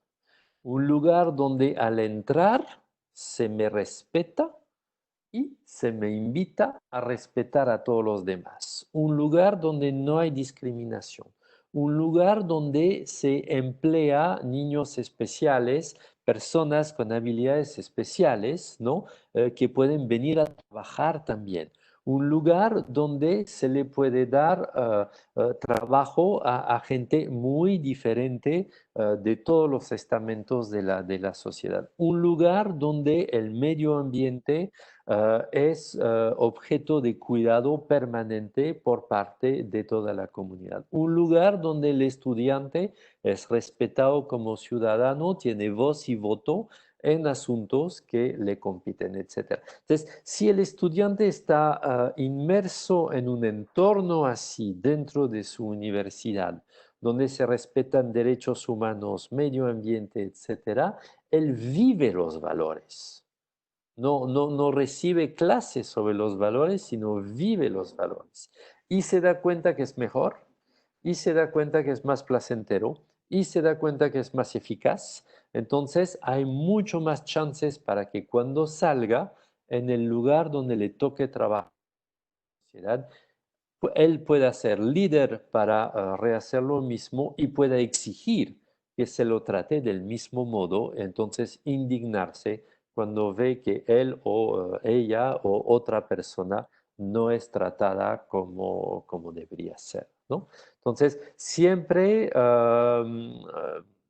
Un lugar donde al entrar se me respeta y se me invita a respetar a todos los demás. Un lugar donde no hay discriminación. Un lugar donde se emplea niños especiales, personas con habilidades especiales, ¿no? Que pueden venir a trabajar también. Un lugar donde se le puede dar trabajo a gente muy diferente de todos los estamentos de la sociedad. Un lugar donde el medio ambiente es objeto de cuidado permanente por parte de toda la comunidad. Un lugar donde el estudiante es respetado como ciudadano, tiene voz y voto en asuntos que le compiten, etcétera. Entonces, si el estudiante está inmerso en un entorno así dentro de su universidad, donde se respetan derechos humanos, medio ambiente, etcétera, él vive los valores. No recibe clases sobre los valores, sino vive los valores. Y se da cuenta que es mejor, y se da cuenta que es más placentero, y se da cuenta que es más eficaz. Entonces hay mucho más chances para que cuando salga en el lugar donde le toque trabajar, él pueda ser líder para rehacer lo mismo y pueda exigir que se lo trate del mismo modo, entonces indignarse cuando ve que él o ella o otra persona no es tratada como debería ser, ¿no? Entonces, siempre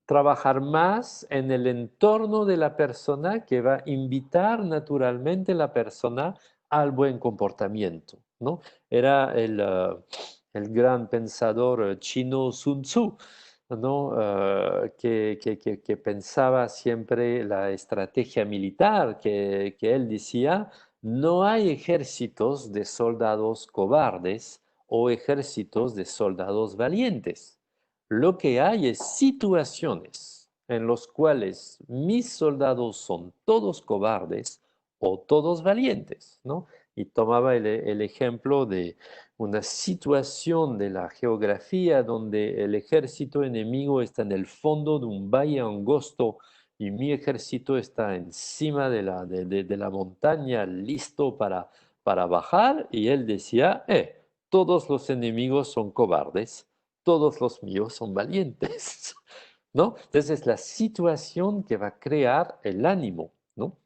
trabajar más en el entorno de la persona que va a invitar naturalmente a la persona al buen comportamiento, ¿no? Era el gran pensador chino Sun Tzu, ¿no? Que pensaba siempre la estrategia militar, que él decía, no hay ejércitos de soldados cobardes o ejércitos de soldados valientes. Lo que hay es situaciones en las cuales mis soldados son todos cobardes o todos valientes, ¿no? Y tomaba el ejemplo de una situación de la geografía donde el ejército enemigo está en el fondo de un valle angosto y mi ejército está encima de la montaña listo para bajar y él decía, todos los enemigos son cobardes, todos los míos son valientes, ¿no? Entonces la situación que va a crear el ánimo, ¿no?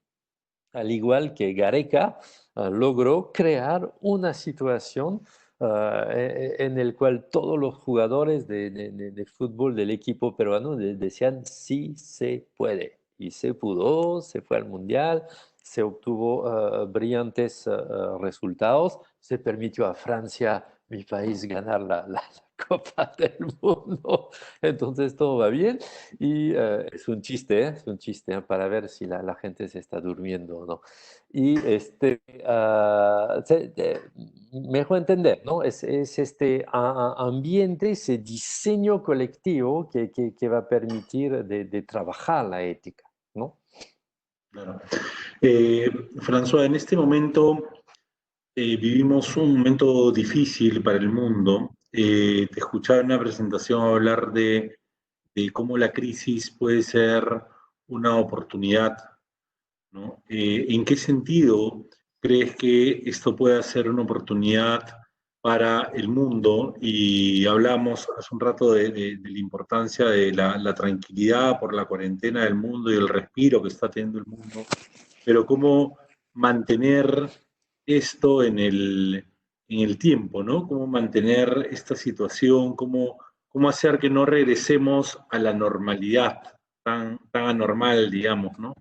Al igual que Gareca logró crear una situación en el cual todos los jugadores de fútbol del equipo peruano decían sí se puede. Y se pudo, se fue al Mundial, se obtuvo brillantes resultados, se permitió a Francia, mi país, ganar la Copa del Mundo. Entonces todo va bien. Y es un chiste, ¿eh? Es un chiste, ¿eh? Para ver si la gente se está durmiendo o no. Y me dejó entender, ¿no? Es este ambiente, ese diseño colectivo que va a permitir de trabajar la ética, ¿no? Claro. François, en este momento vivimos un momento difícil para el mundo. Te escuchaba en una presentación hablar de cómo la crisis puede ser una oportunidad, ¿no? ¿En qué sentido crees que esto puede ser una oportunidad para el mundo? Y hablamos hace un rato de la importancia de la tranquilidad por la cuarentena del mundo y el respiro que está teniendo el mundo, pero cómo mantener esto en el tiempo, ¿no? Cómo mantener esta situación, cómo hacer que no regresemos a la normalidad tan anormal, digamos, ¿no?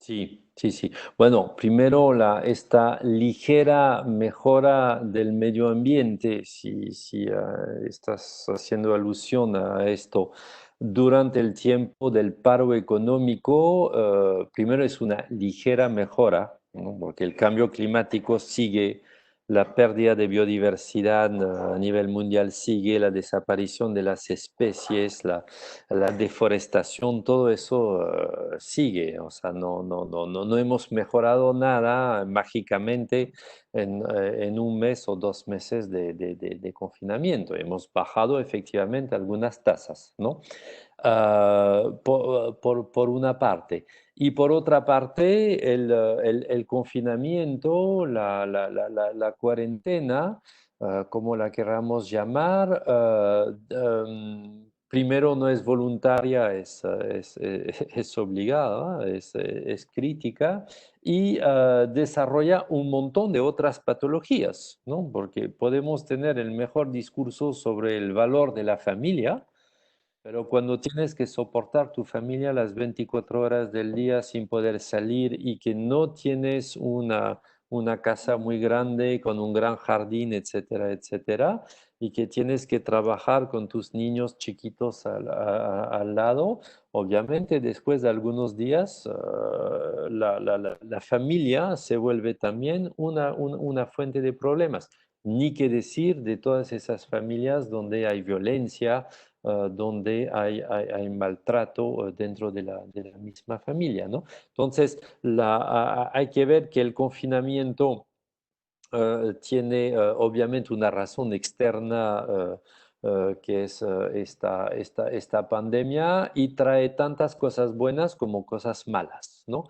Sí, sí, sí. Bueno, primero esta ligera mejora del medio ambiente, si estás haciendo alusión a esto, durante el tiempo del paro económico, primero es una ligera mejora, ¿no? Porque el cambio climático sigue, la pérdida de biodiversidad a nivel mundial sigue, la desaparición de las especies, la deforestación, todo eso sigue, o sea, no hemos mejorado nada mágicamente en un mes o 2 meses de confinamiento. Hemos bajado efectivamente algunas tasas, ¿no? Por una parte. Y por otra parte, el confinamiento, la cuarentena, como la queramos llamar, primero no es voluntaria, es obligada, es crítica y desarrolla un montón de otras patologías, ¿no? Porque podemos tener el mejor discurso sobre el valor de la familia, pero cuando tienes que soportar tu familia las 24 horas del día sin poder salir y que no tienes una casa muy grande con un gran jardín, etcétera, etcétera, y que tienes que trabajar con tus niños chiquitos al lado. Obviamente, después de algunos días, la familia se vuelve también una fuente de problemas. Ni qué decir de todas esas familias donde hay violencia, donde hay maltrato dentro de la misma familia, ¿no? Entonces, hay que ver que el confinamiento tiene obviamente una razón externa que es esta pandemia y trae tantas cosas buenas como cosas malas, ¿no?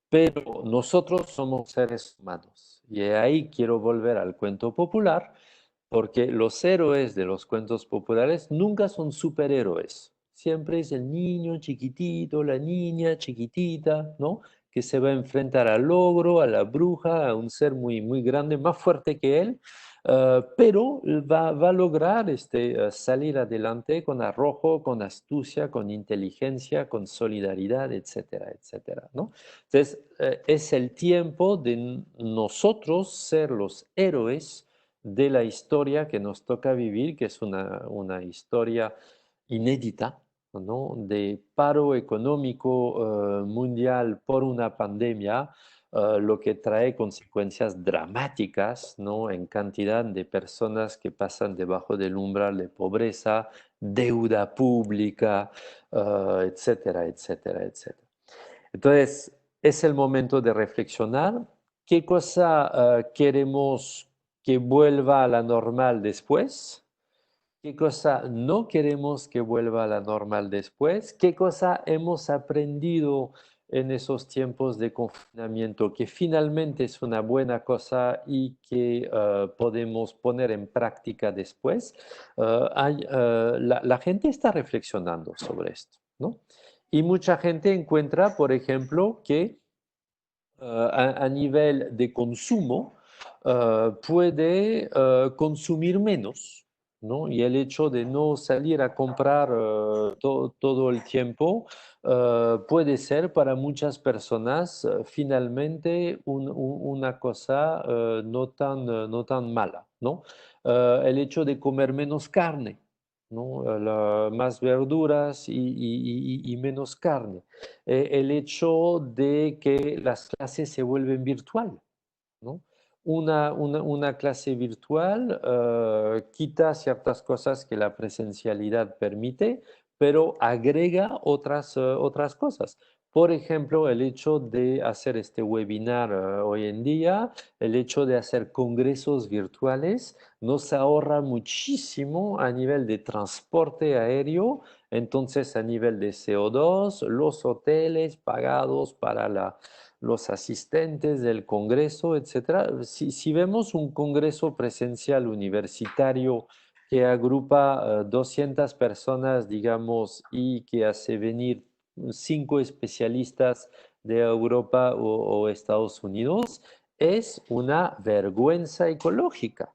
Pero nosotros somos seres humanos y ahí quiero volver al cuento popular porque los héroes de los cuentos populares nunca son superhéroes. Siempre es el niño chiquitito, la niña chiquitita, ¿no? Que se va a enfrentar al ogro, a la bruja, a un ser muy, muy grande, más fuerte que él, pero va a lograr salir adelante con arrojo, con astucia, con inteligencia, con solidaridad, etcétera, etcétera, ¿no? Entonces, es el tiempo de nosotros ser los héroes de la historia que nos toca vivir, que es una historia inédita, ¿no? De paro económico mundial por una pandemia, lo que trae consecuencias dramáticas, ¿no? En cantidad de personas que pasan debajo del umbral de pobreza, deuda pública, etcétera, etcétera, etcétera. Entonces, es el momento de reflexionar qué cosa queremos que vuelva a la normal después, qué cosa no queremos que vuelva a la normal después, qué cosa hemos aprendido en esos tiempos de confinamiento que finalmente es una buena cosa y que podemos poner en práctica después. La gente está reflexionando sobre esto, ¿no? Y mucha gente encuentra, por ejemplo, que a nivel de consumo puede consumir menos, ¿no? Y el hecho de no salir a comprar todo el tiempo puede ser para muchas personas finalmente una cosa no tan mala, ¿no? El hecho de comer menos carne, ¿no? Más verduras y menos carne, el hecho de que las clases se vuelven virtual, ¿no? Una clase virtual quita ciertas cosas que la presencialidad permite, pero agrega otras cosas. Por ejemplo, el hecho de hacer este webinar hoy en día, el hecho de hacer congresos virtuales, nos ahorra muchísimo a nivel de transporte aéreo, entonces a nivel de CO2, los hoteles pagados para los asistentes del Congreso, etcétera. Si vemos un Congreso presencial universitario que agrupa 200 personas, digamos, y que hace venir 5 especialistas de Europa o Estados Unidos, es una vergüenza ecológica,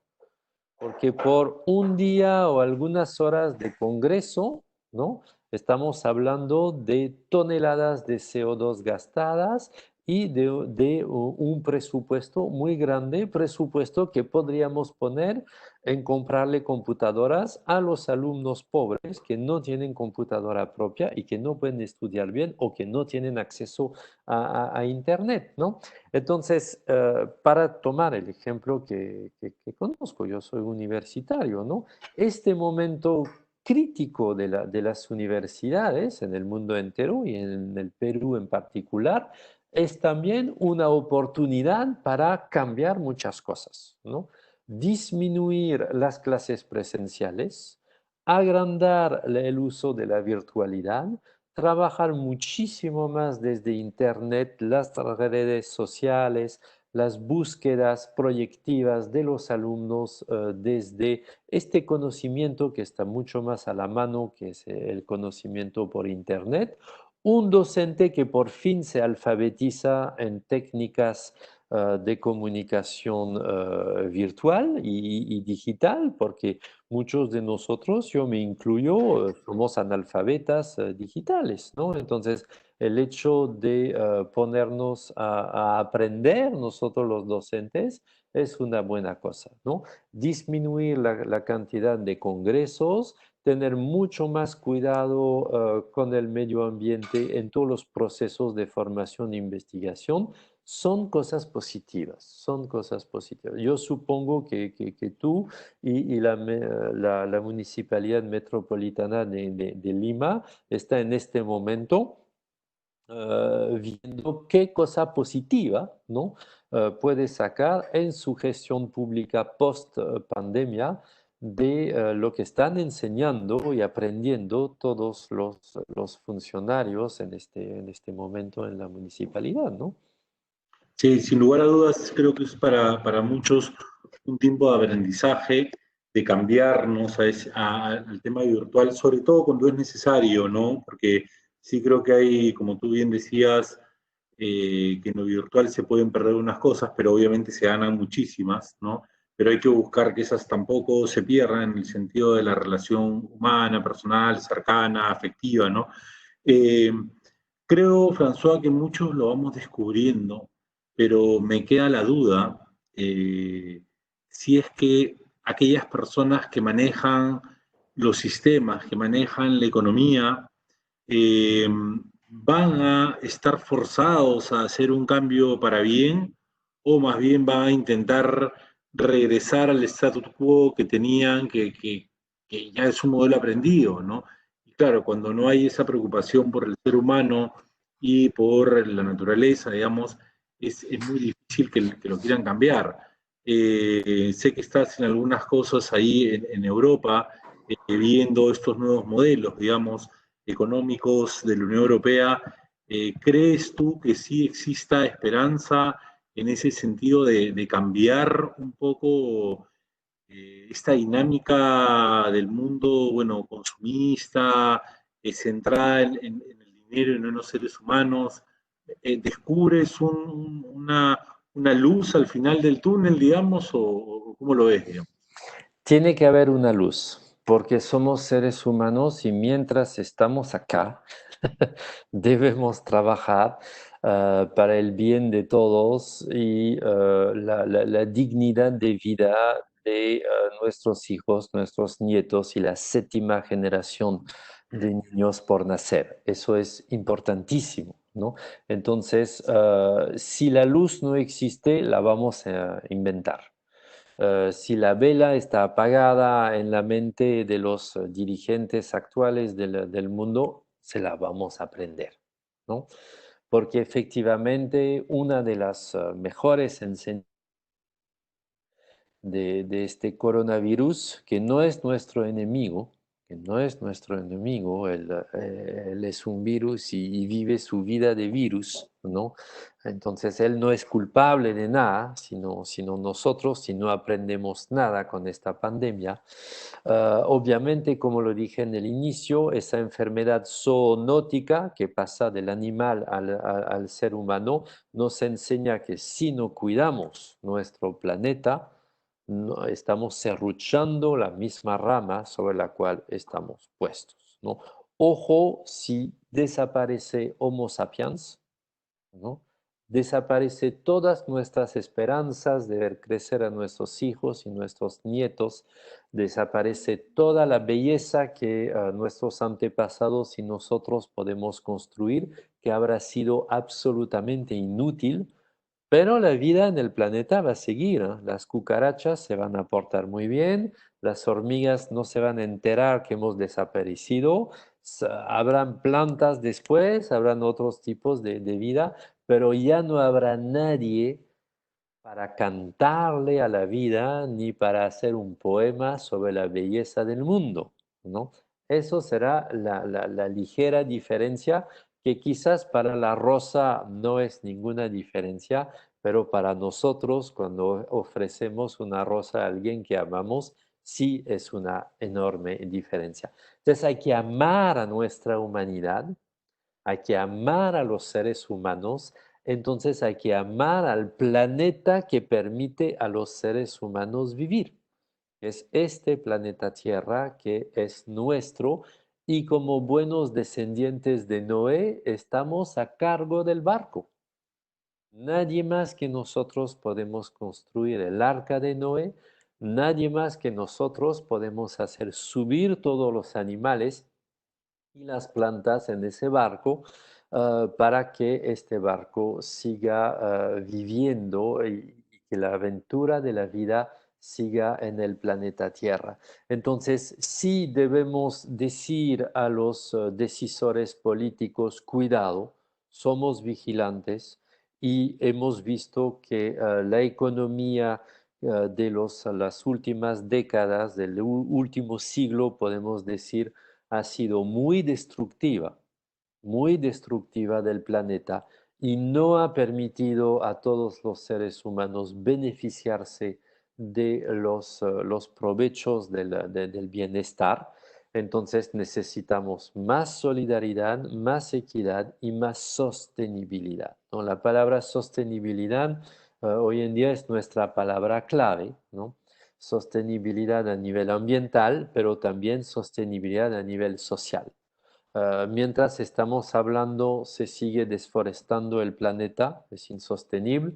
porque por un día o algunas horas de congreso, ¿no? Estamos hablando de toneladas de CO2 gastadas y de un presupuesto muy grande, presupuesto que podríamos poner en comprarle computadoras a los alumnos pobres que no tienen computadora propia y que no pueden estudiar bien o que no tienen acceso a Internet, ¿no? Entonces, para tomar el ejemplo que conozco, yo soy universitario, ¿no? Este momento crítico de las universidades en el mundo entero y en el Perú en particular, es también una oportunidad para cambiar muchas cosas, ¿no? Disminuir las clases presenciales, agrandar el uso de la virtualidad, trabajar muchísimo más desde Internet, las redes sociales, las búsquedas proyectivas de los alumnos desde este conocimiento que está mucho más a la mano, que es el conocimiento por Internet. Un docente que por fin se alfabetiza en técnicas de comunicación virtual y digital, porque muchos de nosotros, yo me incluyo, somos analfabetas digitales, ¿no? Entonces, el hecho de ponernos a aprender nosotros los docentes es una buena cosa, ¿no? Disminuir la cantidad de congresos, tener mucho más cuidado con el medio ambiente en todos los procesos de formación e investigación, son cosas positivas, son cosas positivas. Yo supongo que tú y la Municipalidad Metropolitana de Lima está en este momento viendo qué cosa positiva, ¿no? Puede sacar en su gestión pública post pandemia de lo que están enseñando y aprendiendo todos los funcionarios en este momento en la municipalidad, ¿no? Sí, sin lugar a dudas, creo que es para muchos un tiempo de aprendizaje, de cambiarnos al tema virtual, sobre todo cuando es necesario, ¿no? Porque sí creo que hay, como tú bien decías, que en lo virtual se pueden perder unas cosas, pero obviamente se ganan muchísimas, ¿no? Pero hay que buscar que esas tampoco se pierdan en el sentido de la relación humana, personal, cercana, afectiva, ¿no? Eh, Creo, François, que muchos lo vamos descubriendo, pero me queda la duda si es que aquellas personas que manejan los sistemas, que manejan la economía, van a estar forzados a hacer un cambio para bien o más bien van a intentar regresar al status quo que tenían, que ya es un modelo aprendido, ¿no? Y claro, cuando no hay esa preocupación por el ser humano y por la naturaleza, digamos, es muy difícil que lo quieran cambiar. Sé que estás en algunas cosas ahí en Europa, viendo estos nuevos modelos, digamos, económicos de la Unión Europea. ¿Crees tú que sí exista esperanza en ese sentido de cambiar un poco esta dinámica del mundo, bueno, consumista, centrada en el dinero y no en los seres humanos? ¿Descubres una luz al final del túnel, digamos, o cómo lo ves, digamos? Tiene que haber una luz, porque somos seres humanos y mientras estamos acá, debemos trabajar para el bien de todos y la dignidad de vida de nuestros hijos, nuestros nietos y la séptima generación de niños por nacer. Eso es importantísimo, ¿no? Entonces, si la luz no existe, la vamos a inventar. Si la vela está apagada en la mente de los dirigentes actuales del mundo, se la vamos a prender, ¿no? Porque efectivamente una de las mejores enseñanzas de este coronavirus, que no es nuestro enemigo, que no es nuestro enemigo, él es un virus y vive su vida de virus, ¿no? Entonces él no es culpable de nada, sino nosotros, si no aprendemos nada con esta pandemia. Obviamente, como lo dije en el inicio, esa enfermedad zoonótica que pasa del animal al ser humano nos enseña que si no cuidamos nuestro planeta, estamos serruchando la misma rama sobre la cual estamos puestos, ¿no? Ojo si desaparece Homo sapiens, ¿no? Desaparece todas nuestras esperanzas de ver crecer a nuestros hijos y nuestros nietos, desaparece toda la belleza que nuestros antepasados y nosotros podemos construir, que habrá sido absolutamente inútil, pero la vida en el planeta va a seguir, ¿no? Las cucarachas se van a portar muy bien, las hormigas no se van a enterar que hemos desaparecido, habrán plantas después, habrán otros tipos de vida, pero ya no habrá nadie para cantarle a la vida ni para hacer un poema sobre la belleza del mundo, ¿no? Eso será la ligera diferencia que quizás para la rosa no es ninguna diferencia, pero para nosotros cuando ofrecemos una rosa a alguien que amamos, sí es una enorme diferencia. Entonces hay que amar a nuestra humanidad, hay que amar a los seres humanos entonces hay que amar al planeta que permite a los seres humanos vivir. Es este planeta Tierra que es nuestro y como buenos descendientes de Noé estamos a cargo del barco. Nadie más que nosotros podemos construir el arca de Noé, nadie más que nosotros podemos hacer subir todos los animales y las plantas en ese barco para que este barco siga viviendo y que la aventura de la vida siga en el planeta Tierra. Entonces, sí debemos decir a los decisores políticos, cuidado, somos vigilantes y hemos visto que la economía de las últimas décadas, del último siglo, podemos decir, ha sido muy destructiva del planeta y no ha permitido a todos los seres humanos beneficiarse de los provechos del bienestar. Entonces necesitamos más solidaridad, más equidad y más sostenibilidad, ¿no? La palabra sostenibilidad hoy en día es nuestra palabra clave, ¿no? Sostenibilidad a nivel ambiental, pero también sostenibilidad a nivel social. Mientras estamos hablando, se sigue desforestando el planeta, es insostenible.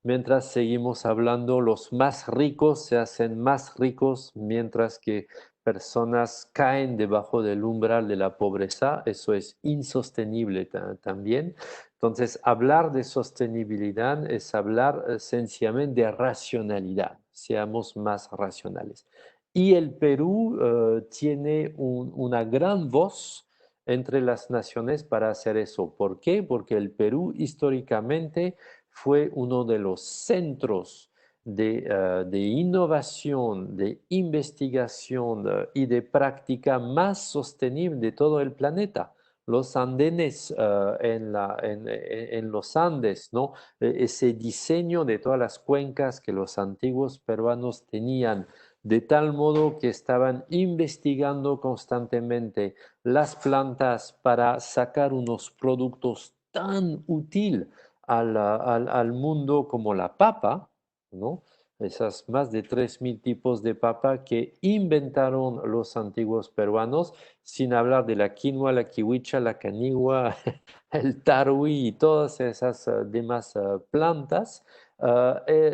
Mientras seguimos hablando, los más ricos se hacen más ricos, mientras que personas caen debajo del umbral de la pobreza. Eso es insostenible también. Entonces, hablar de sostenibilidad es hablar sencillamente de racionalidad. Seamos más racionales. Y el Perú tiene una gran voz entre las naciones para hacer eso. ¿Por qué? Porque el Perú históricamente fue uno de los centros de innovación, de investigación y de práctica más sostenible de todo el planeta. Los andenes en los Andes, ¿no? Ese diseño de todas las cuencas que los antiguos peruanos tenían, de tal modo que estaban investigando constantemente las plantas para sacar unos productos tan útiles al mundo como la papa, ¿no? Esas más de 3.000 tipos de papa que inventaron los antiguos peruanos, sin hablar de la quinoa, la kiwicha, la canigua, el tarwi y todas esas demás plantas,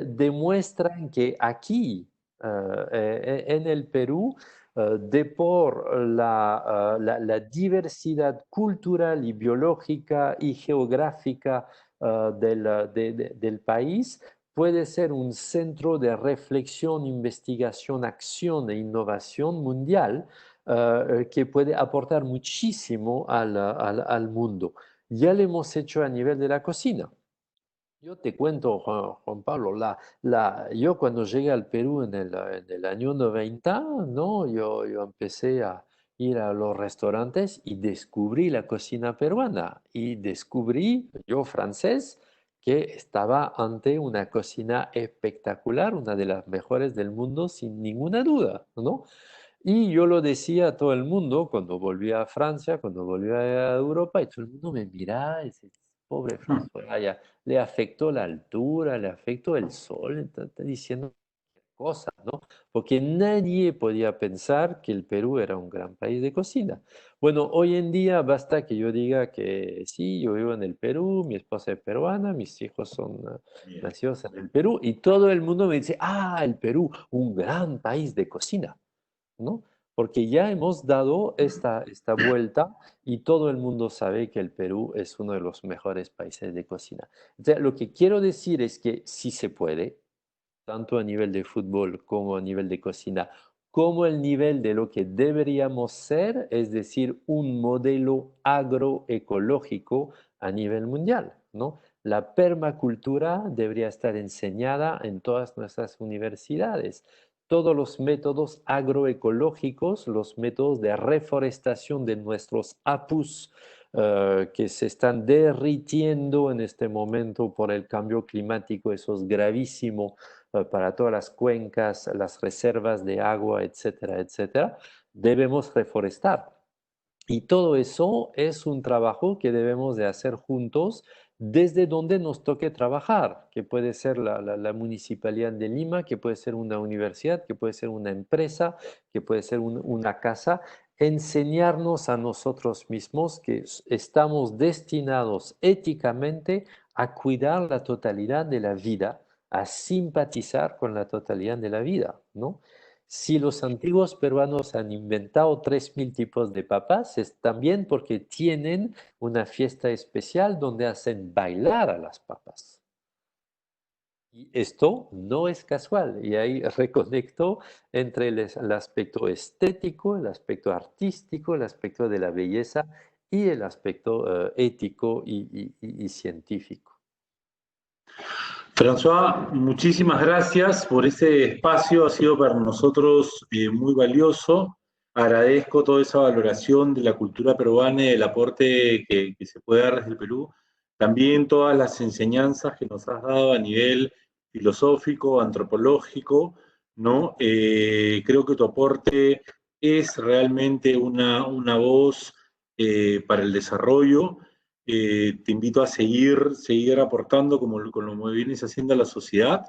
demuestran que aquí, en el Perú, de por la diversidad cultural y biológica y geográfica del país, puede ser un centro de reflexión, investigación, acción e innovación mundial que puede aportar muchísimo al mundo. Ya lo hemos hecho a nivel de la cocina. Yo te cuento, Juan Pablo, yo cuando llegué al Perú en el año 90, ¿no? Yo empecé a ir a los restaurantes y descubrí la cocina peruana y descubrí, yo francés, que estaba ante una cocina espectacular, una de las mejores del mundo sin ninguna duda, ¿no? Y yo lo decía a todo el mundo cuando volví a Francia, cuando volví a Europa, y todo el mundo me miraba y decía, pobre François, ya le afectó la altura, le afectó el sol, está diciendo cosas, ¿no? Porque nadie podía pensar que el Perú era un gran país de cocina. Bueno, hoy en día basta que yo diga que sí, yo vivo en el Perú, mi esposa es peruana, mis hijos son Bien. nacidos en el Perú, y todo el mundo me dice, ah, el Perú, un gran país de cocina, ¿no? Porque ya hemos dado esta vuelta y todo el mundo sabe que el Perú es uno de los mejores países de cocina. Entonces, lo que quiero decir es que sí se puede, tanto a nivel de fútbol como a nivel de cocina, como el nivel de lo que deberíamos ser, es decir, un modelo agroecológico a nivel mundial, ¿no? La permacultura debería estar enseñada en todas nuestras universidades. Todos los métodos agroecológicos, los métodos de reforestación de nuestros apus, que se están derritiendo en este momento por el cambio climático, eso es gravísimo para todas las cuencas, las reservas de agua, etcétera, etcétera, debemos reforestar. Y todo eso es un trabajo que debemos de hacer juntos desde donde nos toque trabajar, que puede ser la Municipalidad de Lima, que puede ser una universidad, que puede ser una empresa, que puede ser una casa, enseñarnos a nosotros mismos que estamos destinados éticamente a cuidar la totalidad de la vida, a simpatizar con la totalidad de la vida, ¿no? Si los antiguos peruanos han inventado 3000 tipos de papas, es también porque tienen una fiesta especial donde hacen bailar a las papas. Y esto no es casual, y ahí reconecto entre el aspecto estético, el aspecto artístico, el aspecto de la belleza y el aspecto ético y científico. François, muchísimas gracias por este espacio, ha sido para nosotros muy valioso. Agradezco toda esa valoración de la cultura peruana y del aporte que se puede dar desde el Perú. También todas las enseñanzas que nos has dado a nivel filosófico, antropológico, ¿no? Creo que tu aporte es realmente una voz para el desarrollo. Te invito a seguir aportando como vienes haciendo a la sociedad,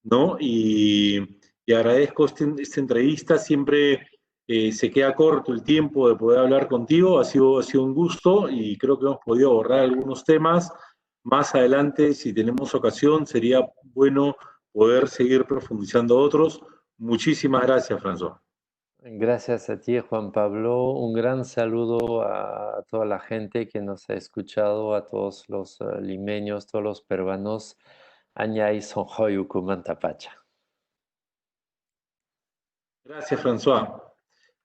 ¿no? Y agradezco esta entrevista, siempre se queda corto el tiempo de poder hablar contigo, ha sido un gusto y creo que hemos podido abordar algunos temas. Más adelante, si tenemos ocasión, sería bueno poder seguir profundizando otros. Muchísimas gracias, François. Gracias a ti, Juan Pablo. Un gran saludo a toda la gente que nos ha escuchado, a todos los limeños, todos los peruanos. Añay sonjoyu kumantapacha. Gracias, François.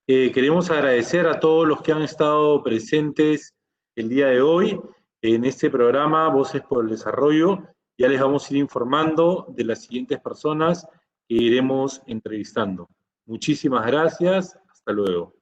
Queremos agradecer a todos los que han estado presentes el día de hoy en este programa Voces por el Desarrollo. Ya les vamos a ir informando de las siguientes personas que iremos entrevistando. Muchísimas gracias. Hasta luego.